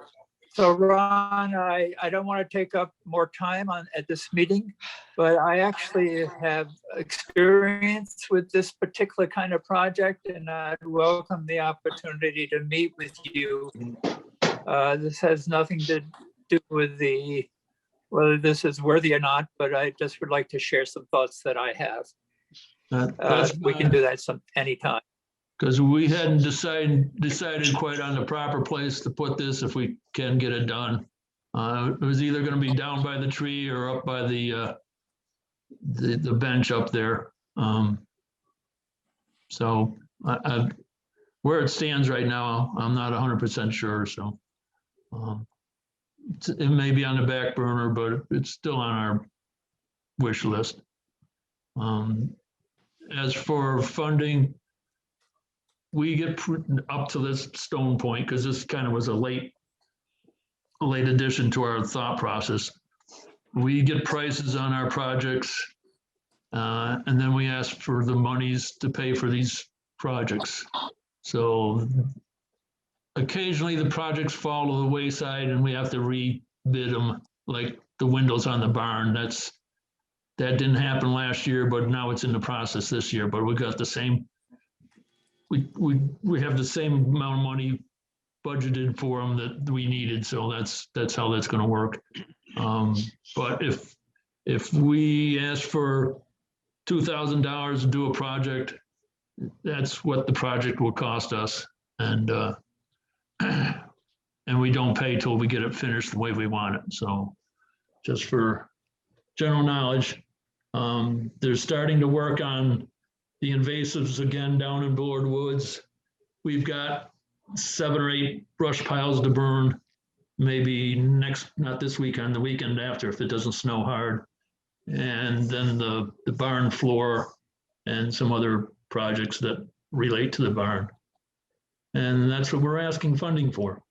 so Ron, I don't want to take up more time at this meeting, but I actually have experience with this particular kind of project, and I'd welcome the opportunity to meet with you. This has nothing to do with whether this is worthy or not, but I just would like to share some thoughts that I have. We can do that anytime. Because we hadn't decided quite on the proper place to put this if we can get it done. It was either going to be down by the tree or up by the bench up there. So where it stands right now, I'm not 100% sure. So it may be on the back burner, but it's still on our wish list. As for funding, we get up to this stone point because this kind of was a late addition to our thought process. We get prices on our projects, and then we ask for the monies to pay for these projects. So occasionally the projects fall to the wayside and we have to rebid them, like the windows on the barn. That didn't happen last year, but now it's in the process this year. But we got the same. We have the same amount of money budgeted for them that we needed. So that's how that's going to work. But if we ask for $2,000 to do a project, that's what the project will cost us. And we don't pay till we get it finished the way we want it. So just for general knowledge, they're starting to work on the invasives again down in Willard Woods. We've got 7 or 8 brush piles to burn, maybe not this weekend, the weekend after, if it doesn't snow hard. And then the barn floor and some other projects that relate to the barn. And that's what we're asking funding for.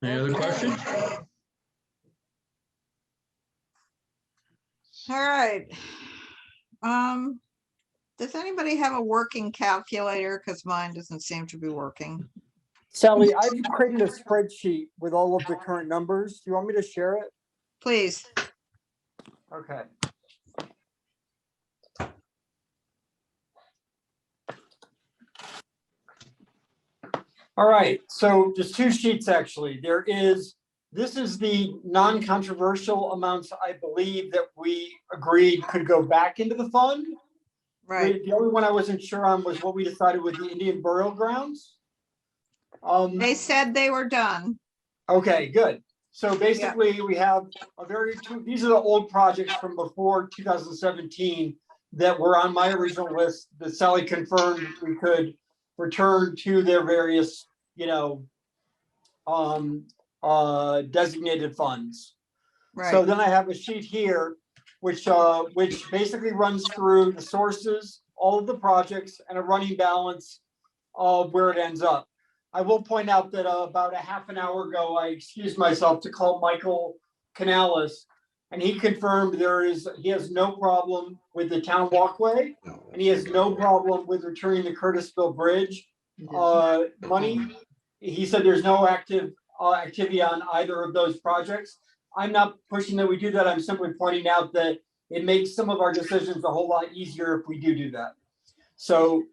Any other questions? All right. Does anybody have a working calculator? Because mine doesn't seem to be working. Sally, I've created a spreadsheet with all of the current numbers. Do you want me to share it? Please. Okay. All right, so there's 2 sheets actually. This is the non-controversial amounts I believe that we agreed could go back into the fund. Right. The only one I wasn't sure on was what we decided with the Indian burial grounds. They said they were done. Okay, good. So basically we have these are the old projects from before 2017 that were on my original list that Sally confirmed we could return to their various, designated funds. Right. So then I have a sheet here, which basically runs through the sources, all of the projects, and a running balance of where it ends up. I will point out that about a half an hour ago, I excused myself to call Michael Canales, and he confirmed he has no problem with the town walkway, and he has no problem with returning the Curtisville Bridge money. He said there's no activity on either of those projects. I'm not pushing that we do that. I'm simply pointing out that it makes some of our decisions a whole lot easier if we do that. So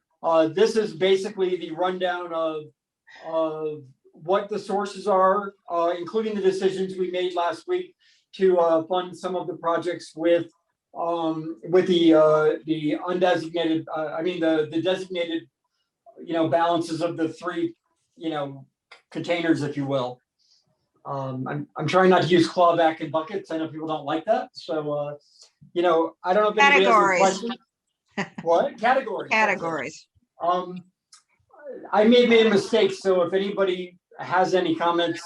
this is basically the rundown of what the sources are, including the decisions we made last week to fund some of the projects with the undesignated, the designated, balances of the 3, containers, if you will. I'm trying not to use clawback and buckets. I know people don't like that. So, I don't know if anybody has any questions. What? Categories. Categories. I may have made a mistake. So if anybody has any comments,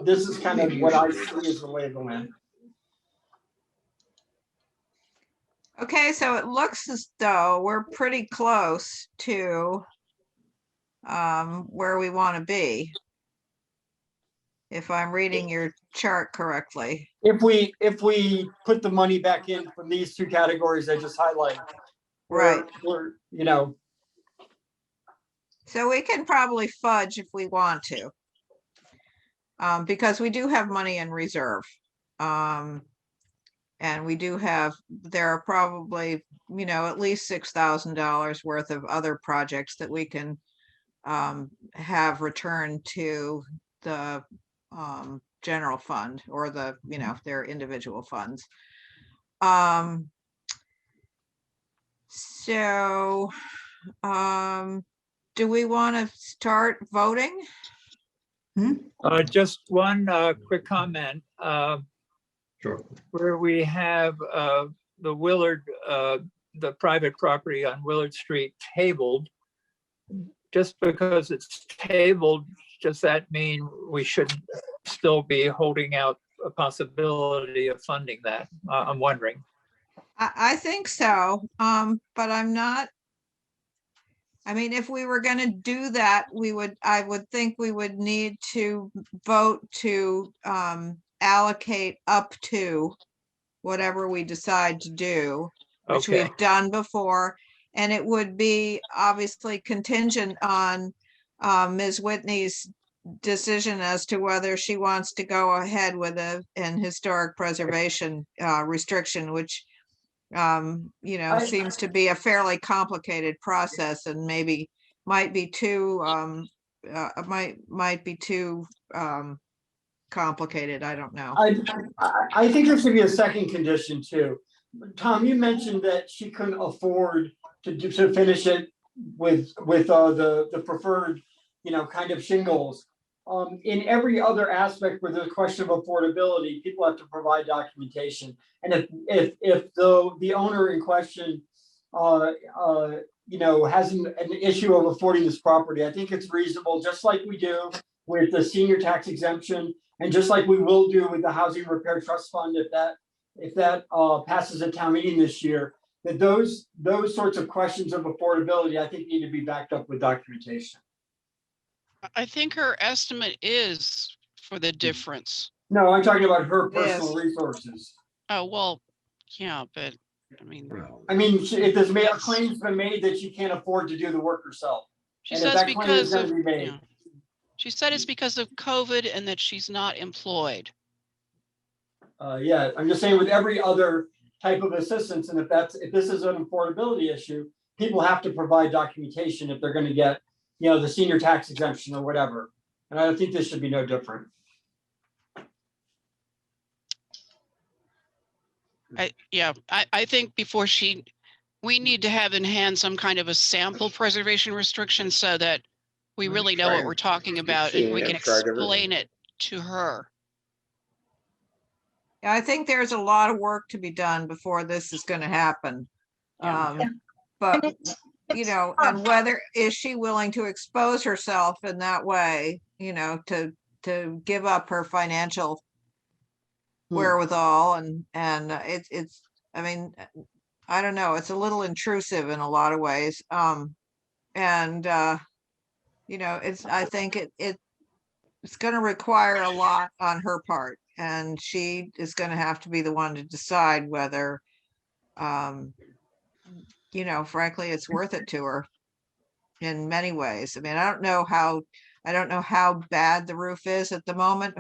this is kind of what I see as the lay of the land. Okay, so it looks as though we're pretty close to where we want to be, if I'm reading your chart correctly. If we put the money back in from these 2 categories I just highlighted, right? We're So we can probably fudge if we want to, because we do have money in reserve. And we do there are probably, at least $6,000 worth of other projects that we can have returned to the general fund or their individual funds. So do we want to start voting? Just one quick comment. Sure. Where we have the Willard, the private property on Willard Street tabled, just because it's tabled, does that mean we should still be holding out a possibility of funding that? I'm wondering. I think so, but I'm not. I mean, if we were going to do that, I would think we would need to vote to allocate up to whatever we decide to do, which Okay. we've done before. And it would be obviously contingent on Ms. Whitney's decision as to whether she wants to go ahead with an historic preservation restriction, which seems to be a fairly complicated process, and maybe might be too, might be too complicated. I don't know. I think there should be a second condition too. Tom, you mentioned that she couldn't afford to finish it with the preferred, kind of shingles. In every other aspect where there's a question of affordability, people have to provide documentation. And if the owner in question, has an issue of affording this property, I think it's reasonable, just like we do with the senior tax exemption, and just like we will do with the housing repair trust fund, if that passes a town meeting this year, that those sorts of questions of affordability, I think, need to be backed up with documentation. I think her estimate is for the difference. No, I'm talking about her personal resources. Oh, well, yeah, but I mean, if there's a claim's been made that she can't afford to do the work herself. She and if says that claim is because gonna of, be made. yeah. She said it's because of COVID and that she's not employed. Yeah, I'm just saying with every other type of assistance, and if this is an affordability issue, people have to provide documentation if they're going to get, the senior tax exemption or whatever. And I think this should be no different. I think before we need to have in hand some kind of a sample preservation restriction so that we really know what we're talking about and we can explain it to her. Yeah, I think there's a lot of work to be done before this is going to happen. But, and whether is she willing to expose herself in that way, to give up her financial wherewithal, and it's, I mean, I don't know, it's a little intrusive in a lot of ways. I think it's going to require a lot on her part, and she is going to have to be the one to decide whether, frankly, it's worth it to her in many ways. I mean, I don't know how bad the roof is at the moment.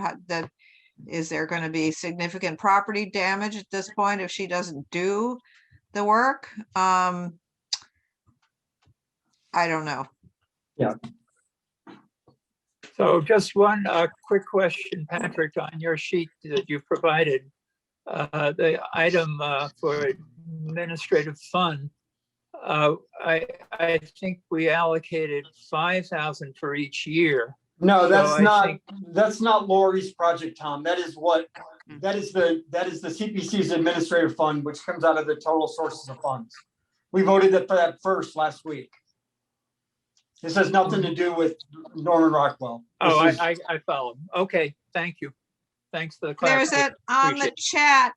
Is there going to be significant property damage at this point if she doesn't do the work? I don't know. Yeah. So just one quick question, Patrick, on your sheet that you provided, the item for administrative fund, I think we allocated 5,000 for each year. No, that's So that's not Lori's project, Tom. That is the CPC's administrative fund, which comes out of the total sources of funds. We voted for that first last week. This has nothing to do with Norman Rockwell. I follow. Okay, thank you. Thanks for the There's clarification. it on the chat.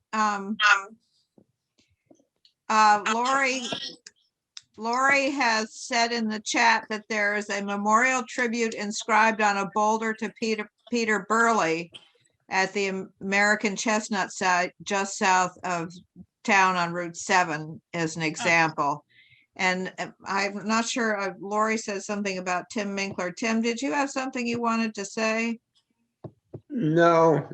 Lori has said in the chat that there is a memorial tribute inscribed on a boulder to Peter Burley at the American Chestnut site just south of town on Route 7 as an example. And I'm not sure, Lori says something about Tim Minkler. Tim, did you have something you wanted to say? No,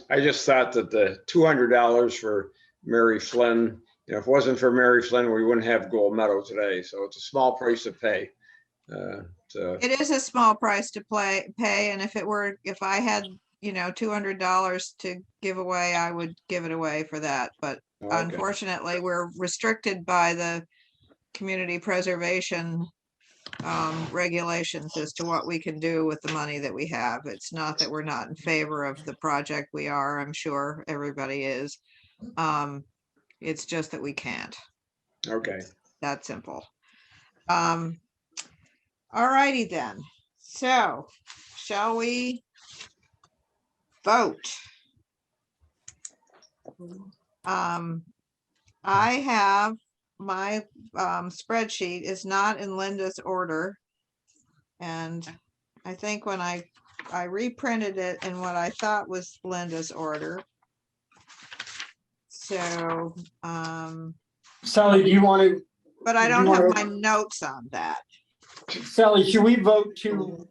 I just thought that the $200 for Mary Flynn, if it wasn't for Mary Flynn, we wouldn't have Gold Medal today. So it's a small price to pay. It is a small price to pay. And if I had, $200 to give away, I would give it away for that. But unfortunately, we're restricted by the community preservation regulations as to what we can do with the money that we have. It's not that we're not in favor of the project. We are, I'm sure everybody is. It's just that we can't. Okay. That simple. All righty then. So shall we vote? I have my spreadsheet is not in Linda's order. And I think when I reprinted it in what I thought was Linda's order. So, Sally, do you want to? But I don't have my notes on that. Sally, should we vote to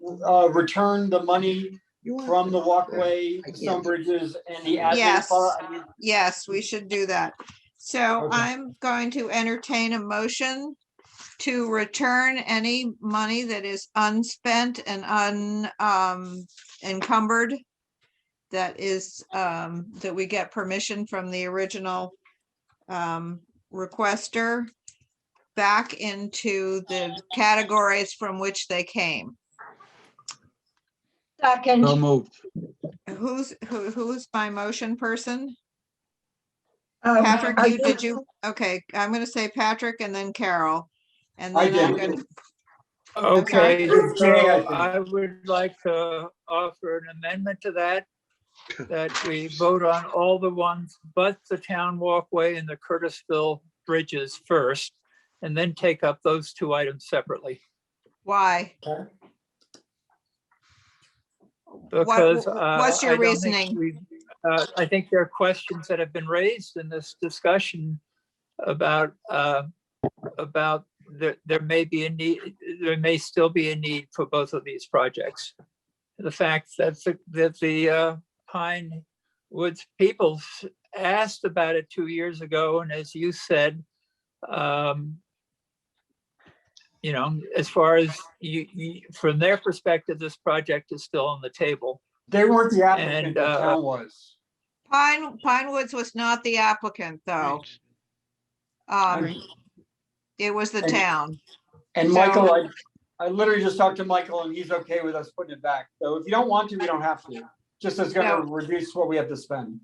return the money from the walkway, some bridges, and the admin? Yes, yes, we should do that. So I'm going to entertain a motion to return any money that is unspent and encumbered. That is, that we get permission from the original requester back into the categories from which they came. Second. So moved. Who's my motion person? Um, Patrick, are did you? Okay, I'm gonna say Patrick and then Carol. And I then I'm did. gonna. I'm sorry? Okay, so Jay, I think. I would like to offer an amendment to that, that we vote on all the ones but the town walkway and the Curtisville bridges first, and then take up those two items separately. Why? Because What's your I don't think reasoning? I think there are questions that have been raised in this discussion about there may be a need, there may still be a need for both of these projects. The fact that the Pine Woods people asked about it 2 years ago, and as you said, you know, as far as from their perspective, this project is still on the table. They weren't the applicant, And, the town was. Pine Woods was not the applicant, though. It was the town. And So- Michael, I literally just talked to Michael and he's okay with us putting it back. So if you don't want to, we don't have to. Just as gonna reduce what we have to spend.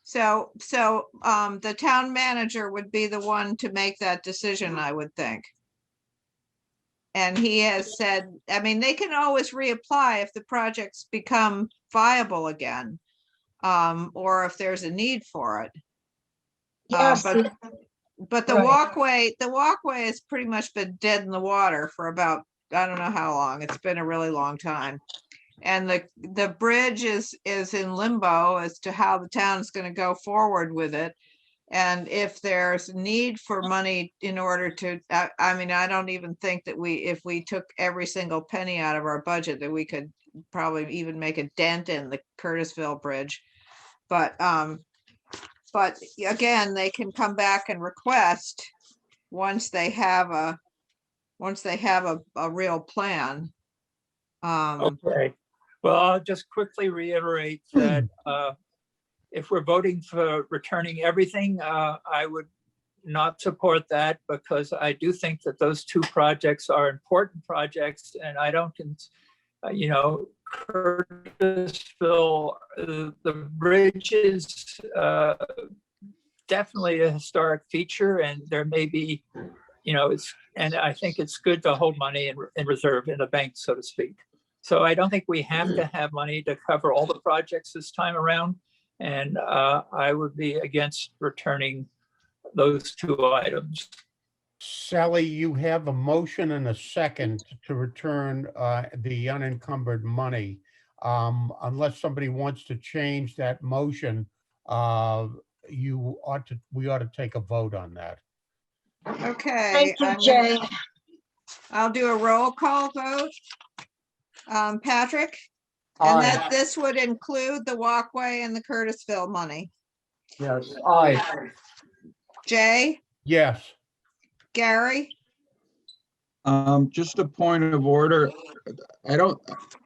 So the town manager would be the one to make that decision, I would think. And he has said, I mean, they can always reapply if the projects become viable again, or if there's a need for it. Yes. But the Right. walkway has pretty much been dead in the water for about, I don't know how long. It's been a really long time. And the bridge is in limbo as to how the town is going to go forward with it. And if there's need for money in order to, I mean, I don't even think that if we took every single penny out of our budget, that we could probably even make a dent in the Curtisville Bridge. But again, they can come back and request once they have a real plan. Okay, well, I'll just quickly reiterate that if we're voting for returning everything, I would not support that, because I do think that those two projects are important projects, and I don't, you know, Curtisville, the bridge is definitely a historic feature, and there may be, you know, and I think it's good to hold money in reserve in the bank, so to speak. So I don't think we have to have money to cover all the projects this time around. And I would be against returning those two items. Sally, you have a motion and a second to return the unencumbered money. Unless somebody wants to change that motion, we ought to take a vote on that. Okay. Thank you, Jay. I'll do a roll call vote. Patrick? And that this would include the walkway and the Curtisville money. Yes, aye. Jay? Yes. Gary? Just a point of order.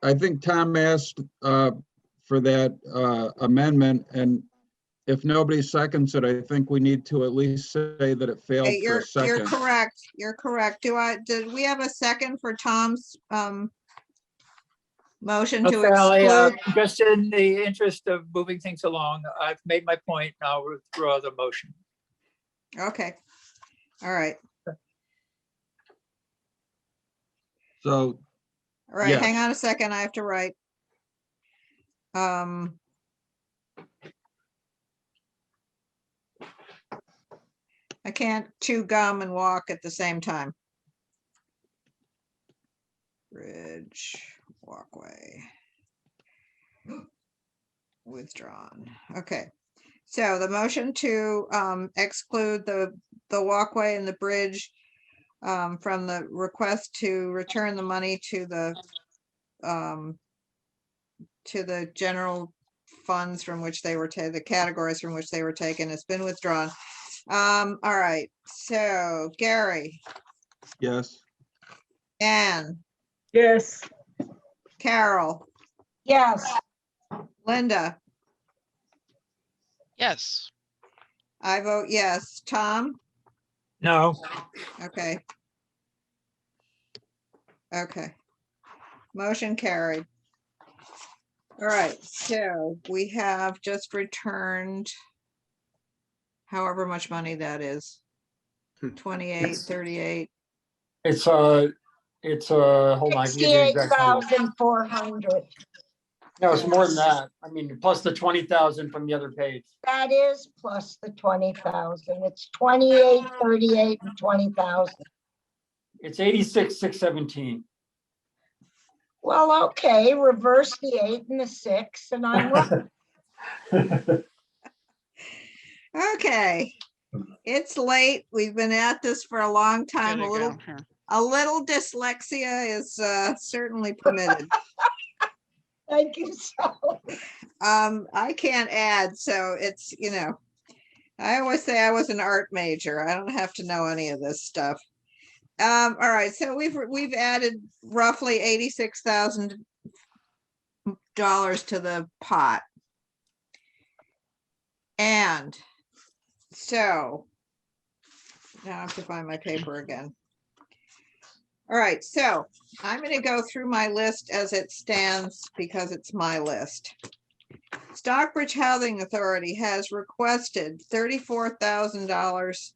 I think Tom asked for that amendment, and if nobody seconds it, I think we need to at least say that it failed Hey, for a you're second. correct. You're correct. Did we have a second for Tom's motion to Sally, exclude? just in the interest of moving things along, I've made my point. Now I'll withdraw the motion. Okay. All right. So. All right, yes. hang on a second. I have to write. I can't chew gum and walk at the same time. Bridge, walkway. Withdrawn. Okay. So the motion to exclude the walkway and the bridge from the request to return the money to the general funds from which they were the categories from which they were taken has been withdrawn. All right, so Gary. Yes. Anne, Yes. Carol, Yes. Linda, Yes. I vote yes. Tom? No. Okay. Okay. Motion carried. All right, so we have just returned however much money that is. 28, 38. It's hold on, I can give you the exact number. 68,400. No, it's more than that. I mean, plus the 20,000 from the other page. That is plus the 20,000. It's 28, 38, and 20,000. It's 86,617. Well, okay, reverse the 8 and the 6, and I'm right. Okay. It's late. We've been at this for a long time. A little dyslexia is certainly permitted. Thank you, Sally. I can't add, so it's, you know, I always say I was an art major. I don't have to know any of this stuff. All right, so we've added roughly $86,000 to the pot. And so now I have to find my paper again. All right, so I'm going to go through my list as it stands because it's my list. Stockbridge Housing Authority has requested $34,000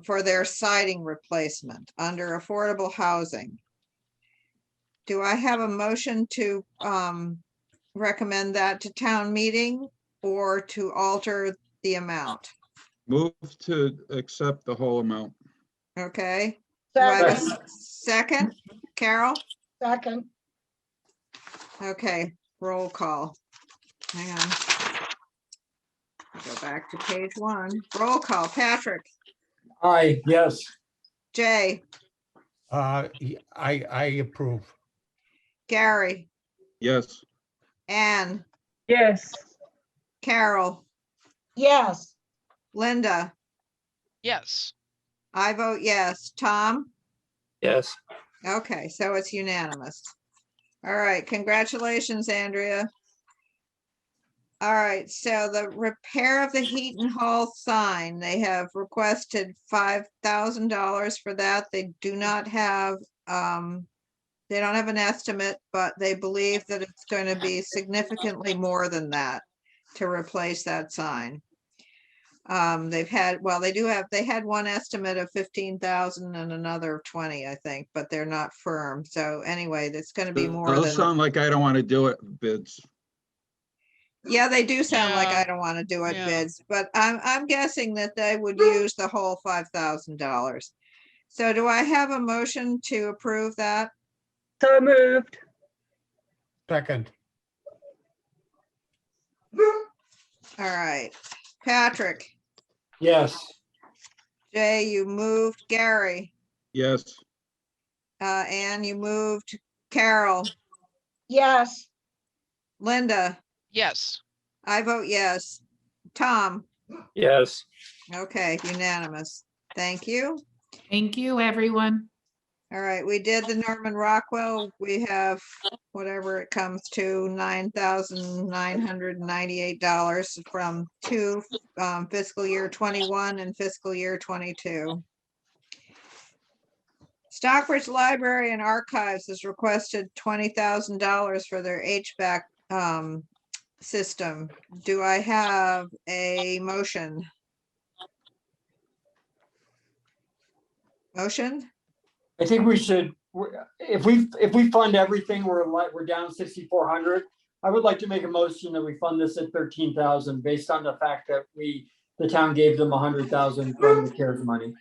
for their siding replacement under affordable housing. Do I have a motion to recommend that to town meeting or to alter the amount? Move to accept the whole amount. Okay. Do I have a second? Carol? Second. Okay, roll call. Hang on. I'll go back to page 1. Roll call. Patrick? Aye, yes. Jay? I approve. Gary? Yes. Anne? Yes. Carol? Yes. Linda? Yes. I vote yes. Tom? Yes. Okay, so it's unanimous. All right, congratulations, Andrea. All right, so the repair of the Heaton Hall sign, they have requested $5,000 for that. They do not have, they don't have an estimate, but they believe that it's going to be significantly more than that to replace that sign. They've had, well, they had one estimate of 15,000 and another of 20, I think, but they're not firm. So anyway, that's going to be more Those than. sound like I don't want to do it bids. Yeah, they do sound like I don't want to do it bids, but I'm guessing that they would use the whole $5,000. So do I have a motion to approve that? So moved. Second. All right, Patrick, Yes. Jay, you moved. Gary, Yes. Anne, you moved. Carol, Yes. Linda, Yes. I vote yes. Tom, Yes. okay, unanimous. Thank you. Thank you, everyone. All right, we did the Norman Rockwell. We have whatever it comes to, $9,998 from two fiscal year 21 and fiscal year 22. Stockbridge Library and Archives has requested $20,000 for their HVAC system. Do I have a motion? Motion? I think we should, if we fund everything, we're down 6,400. I would like to make a motion that we fund this at 13,000 based on the fact that the town gave them 100,000 from the CARES money.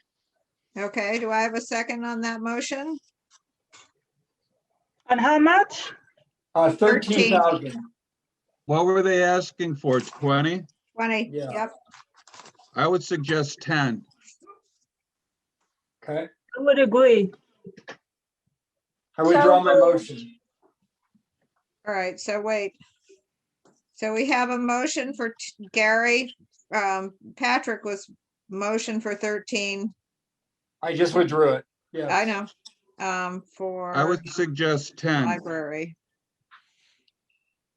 Okay, do I have a second on that motion? And how much? 13,000. What were they asking for? 20? 20, Yeah. yep. I would suggest 10. Okay, I would agree. I withdraw my motion. All right, so wait. So we have a motion for Gary. Patrick was motion for 13. I just withdrew it. I Yeah. know. I For would suggest 10. library.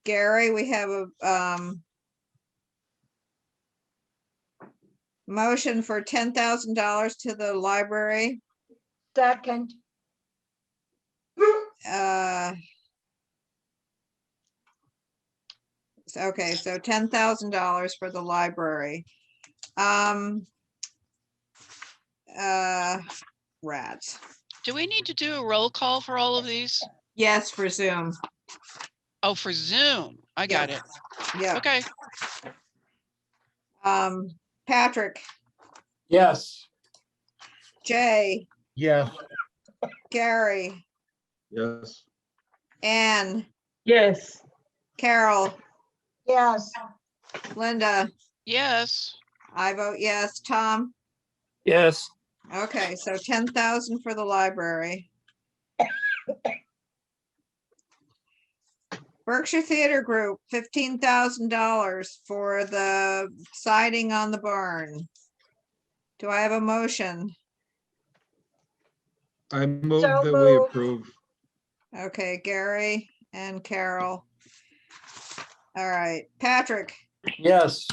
Gary, we have a motion for $10,000 to the library. Second, Okay, so $10,000 for the library. Rats. Do we need to do a roll call for all of these? Yes, for Zoom. Oh, for Zoom. I got it. Yeah. Okay. Patrick, Yes. Jay, Yes. Gary, Yes. Ann, Yes. Carol, yes. Linda, Yes. I vote yes. Tom? Yes. Okay, so 10,000 for the library. Berkshire Theater Group, $15,000 for the siding on the barn. Do I have a motion? I move So that we moved. approve. Okay, Gary and Carol. All right, Patrick, Yes.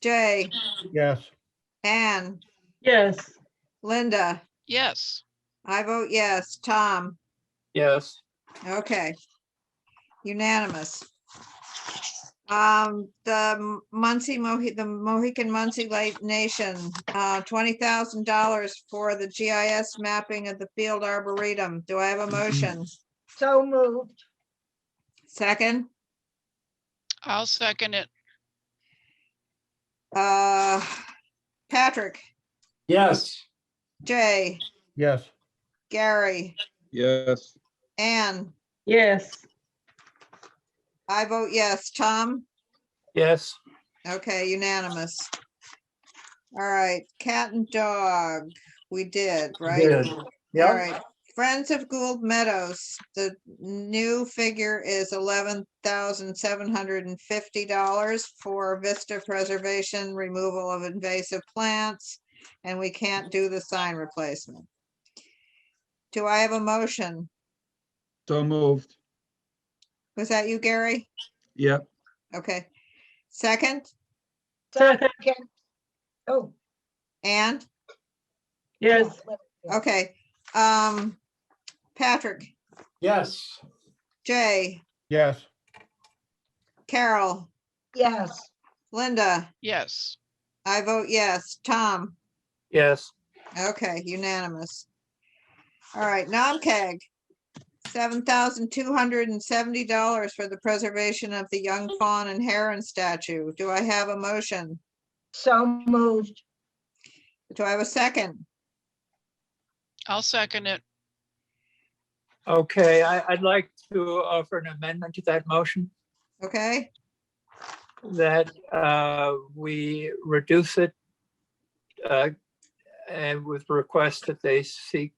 Jay, Yes. Ann, Yes. Linda, Yes. I vote yes. Tom? Yes. Okay. Unanimous. The the Mohican Muncie Lake Nation, $20,000 for the GIS mapping of the field arboretum. Do I have a motion? So moved. Second? I'll second it. Patrick, Yes. Jay, Yes. Gary, Yes. Ann, Yes. I vote yes. Tom? Yes. Okay, unanimous. All right, cat and dog, we did, right? Did. All Yep. right, Friends of Gould Meadows, the new figure is $11,750 for vista preservation, removal of invasive plants, and we can't do the sign replacement. Do I have a motion? So moved. Was that you, Gary? Yep. Okay. Second, Second. Oh, and, Yes. okay. Patrick, Yes. Jay, Yes. Carol, yes. Linda, Yes. I vote yes. Tom? Yes. Okay, unanimous. All right, NOMCAG, $7,270 for the preservation of the young fawn and heron statue. Do I have a motion? So moved. Do I have a second? I'll second it. Okay, I'd like to offer an amendment to that motion Okay, that we reduce it and with request that they seek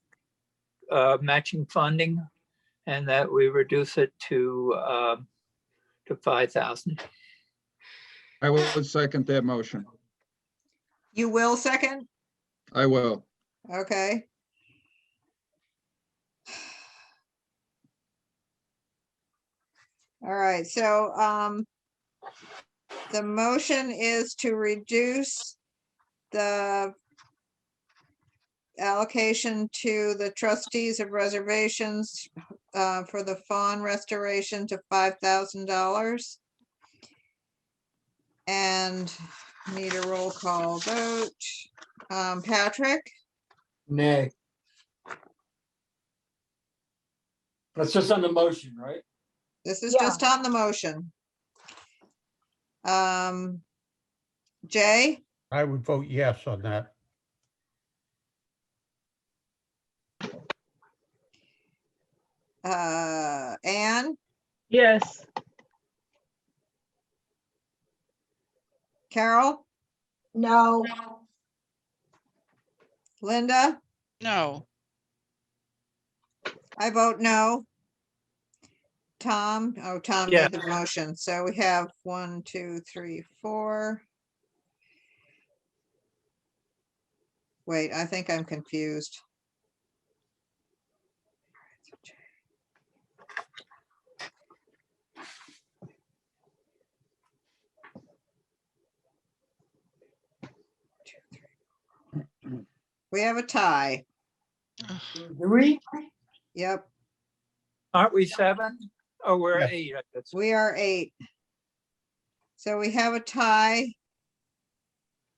matching funding, and that we reduce it to 5,000. I would second that motion. you will second? I will. Okay. All right, so the motion is to reduce the allocation to the trustees of reservations for the fawn restoration to $5,000. And need a roll call vote. Patrick, Nay. That's just on the motion, right? this is Yeah. just on the motion. Jay, I would vote yes on that. Ann, Yes. Carol, No. Linda, No. I vote no. Tom, oh, Tom Yeah. made the motion, so we have 1, 2, 3, 4. Wait, I think I'm confused. We have a tie. Do we? Yep, Aren't we 7? Oh, we're Yes. 8. I guess. we are 8. So we have a tie.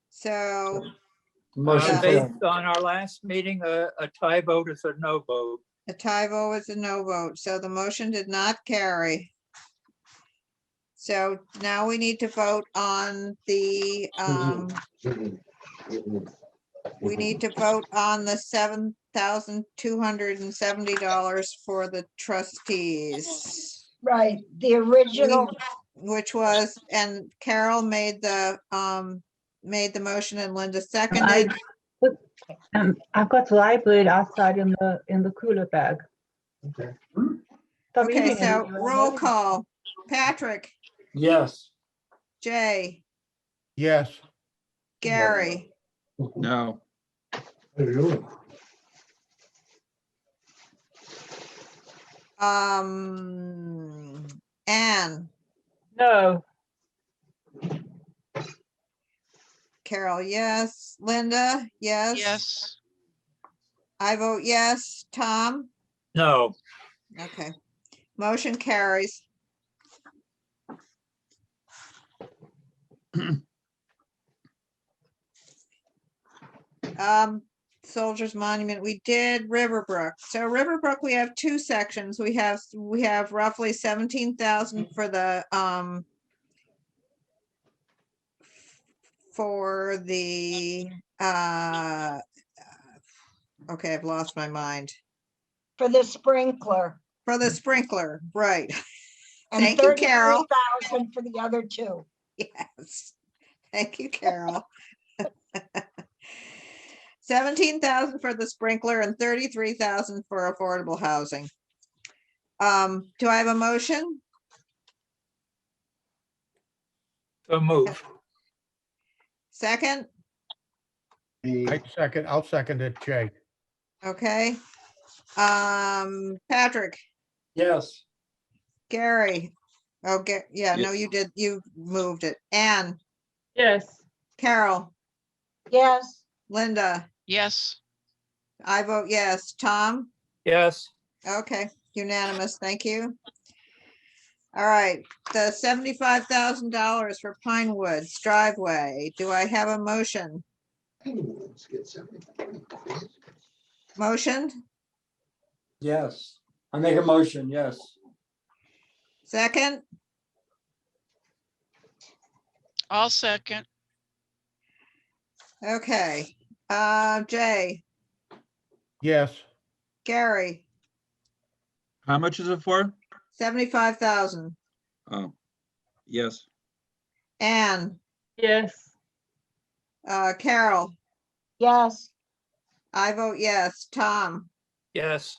So Motion Based failed. on our last meeting, a tie vote is a no vote. a tie vote is a no vote, so the motion did not carry. So now we need to vote on the, we need to vote on the $7,270 for the trustees. Right, the original, Which was, and Carol made the motion and Linda seconded. I've got library outside in the cooler bag. Okay, Stop okay, eating so it. roll call. Patrick, Yes. Jay, Yes. Gary, No. Anne, No. Carol, yes. Linda, yes. Yes. I vote yes. Tom? No. Okay. Motion carries. Soldiers Monument, we did Riverbrook. So Riverbrook, we have 2 sections. We have roughly 17,000 for the okay, I've lost my mind. for the sprinkler. For the sprinkler, right. And Thank you, Carol. 33,000 for the other 2. Yes. Thank you, Carol. 17,000 for the sprinkler and 33,000 for affordable housing. Do I have a motion? So move. Second? I'll second it, Jay. Okay. Patrick, Yes. Gary. Okay, yeah, no, Ye- you did, you moved it. Anne, Yes. Carol, Yes, Linda, Yes. I vote yes. Tom? Yes. Okay, unanimous, thank you. All right, the $75,000 for Pine Woods driveway. Do I have a motion? Motion? Yes. I make a motion, yes. Second? I'll second. Okay, Jay, Yes. Gary, How much is it for? 75,000. Oh, yes. Anne, Yes. Carol, yes. I vote yes. Tom? Yes.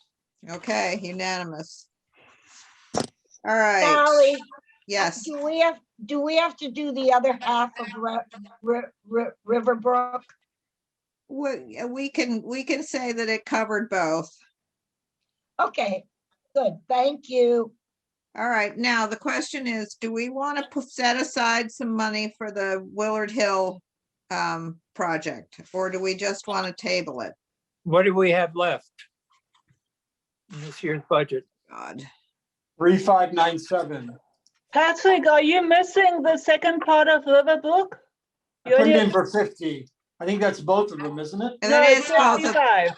Okay, unanimous. All right. Sally, Yes, do we have to do the other half of Riverbrook? we can say that it covered both. Okay, good, thank you. All right, now the question is, do we want to set aside some money for the Willard Hill project, or do we just want to table it? What do we have left in this year's budget? God. 3597. Patrick, are you missing the second part of Riverbrook? I put it in for 50. I think that's both of them, isn't it? And No, it it's is both of, 55.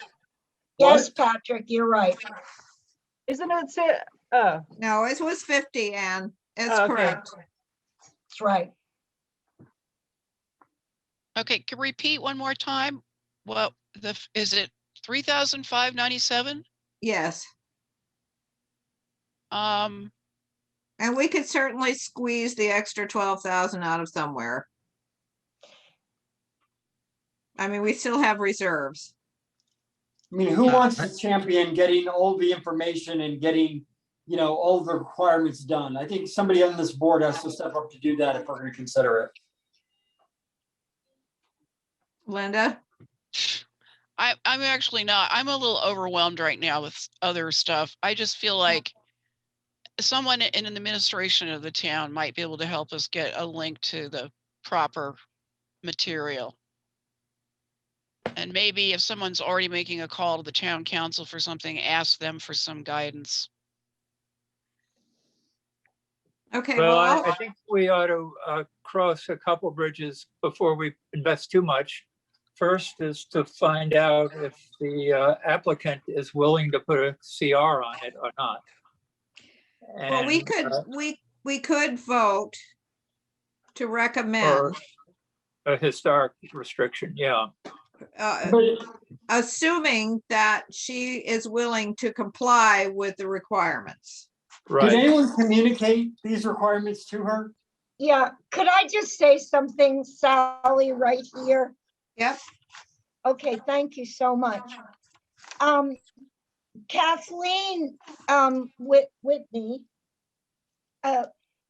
Yes, Patrick, you're right. Isn't it? Oh, no, it was 50, Anne. It's Oh, okay. correct. That's right. Okay, can you repeat one more time? Well, is it 3,597? Yes, Um, and we could certainly squeeze the extra 12,000 out of somewhere. I mean, we still have reserves. I mean, who wants to champion getting all the information and getting, all the requirements done? I think somebody on this board has to step up to do that if we're going to consider it. Linda? I'm actually not. I'm a little overwhelmed right now with other stuff. I just feel like someone in an administration of the town might be able to help us get a link to the proper material. And maybe if someone's already making a call to the town council for something, ask them for some guidance. Okay, Well, well, I think we ought to cross a couple bridges before we invest too much. First is to find out if the applicant is willing to put a CR on it or not. well, we And, could, we could vote to or recommend, a historic restriction, yeah. assuming that she is willing to comply with the requirements. Did Right. anyone communicate these requirements to her? Yeah, could I just say something, Sally, right here? Yep. Okay, thank you so much. Kathleen Whitney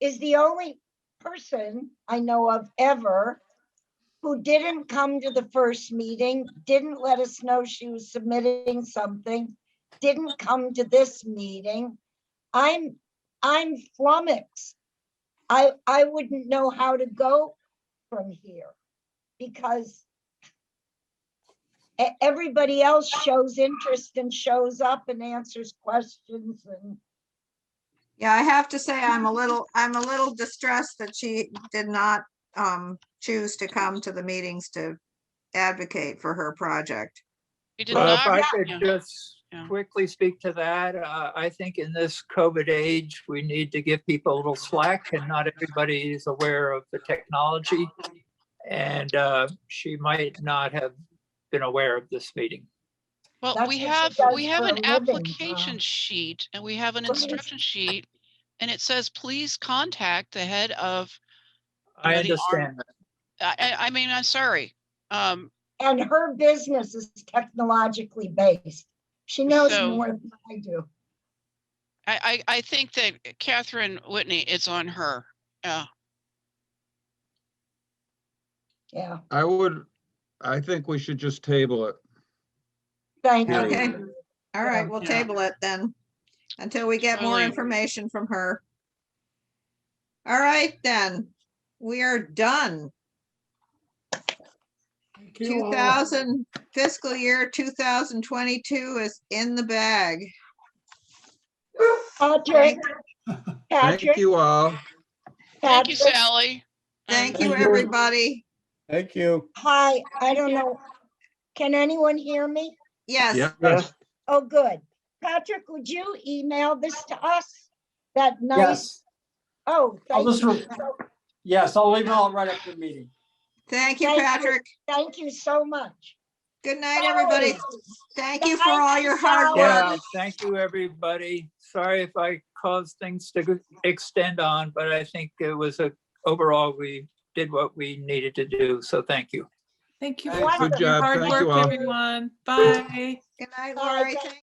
is the only person I know of ever who didn't come to the first meeting, didn't let us know she was submitting something, didn't come to this meeting. I'm flummoxed. I wouldn't know how to go from here because everybody else shows interest and shows up and answers questions and. Yeah, I have to say, I'm a little distressed that she did not choose to come to the meetings to advocate for her project. Well, if I could just quickly speak to that, I think in this COVID age, we need to give people a little slack, and not everybody is aware of the technology. And she might not have been aware of this meeting. Well, That's we what she have does an for a living, application sheet and we have an Please. instruction sheet, and it says, please contact the head of. I understand that. I mean, I'm sorry. And her business is technologically based. She knows So- more than I do. I think that Catherine Whitney, it's on her. Yeah. Yeah, I think we should just table it. thank you. Okay, all right, Yeah. we'll table it then until we get more Totally. information from her. All right, then, we are done. Thank you all. 2000 fiscal year 2022 is in the bag. Patrick, Thank you all. Thank you, Patrick, Sally. Thank Thank you, you. everybody. Thank you. hi, I don't know. Can anyone hear me? Yes, Yes, Oh, good. Patrick, would you email this to us? That nice, Yes, oh, I'll thank just, you. So- yes, I'll email it right after the meeting. thank you, Thank you. Patrick. Thank you so much. Good night, everybody. Sally. Thank you for all Thank you, your hard Sally. work. Yeah, thank you, everybody. Sorry if I caused things to extend on, but I think it was overall, we did what we needed to do. So thank you. Thank you Thanks. for Good your job. hard Thank work, you all. everyone. Bye. Good night, Bye, Lori. thank Thank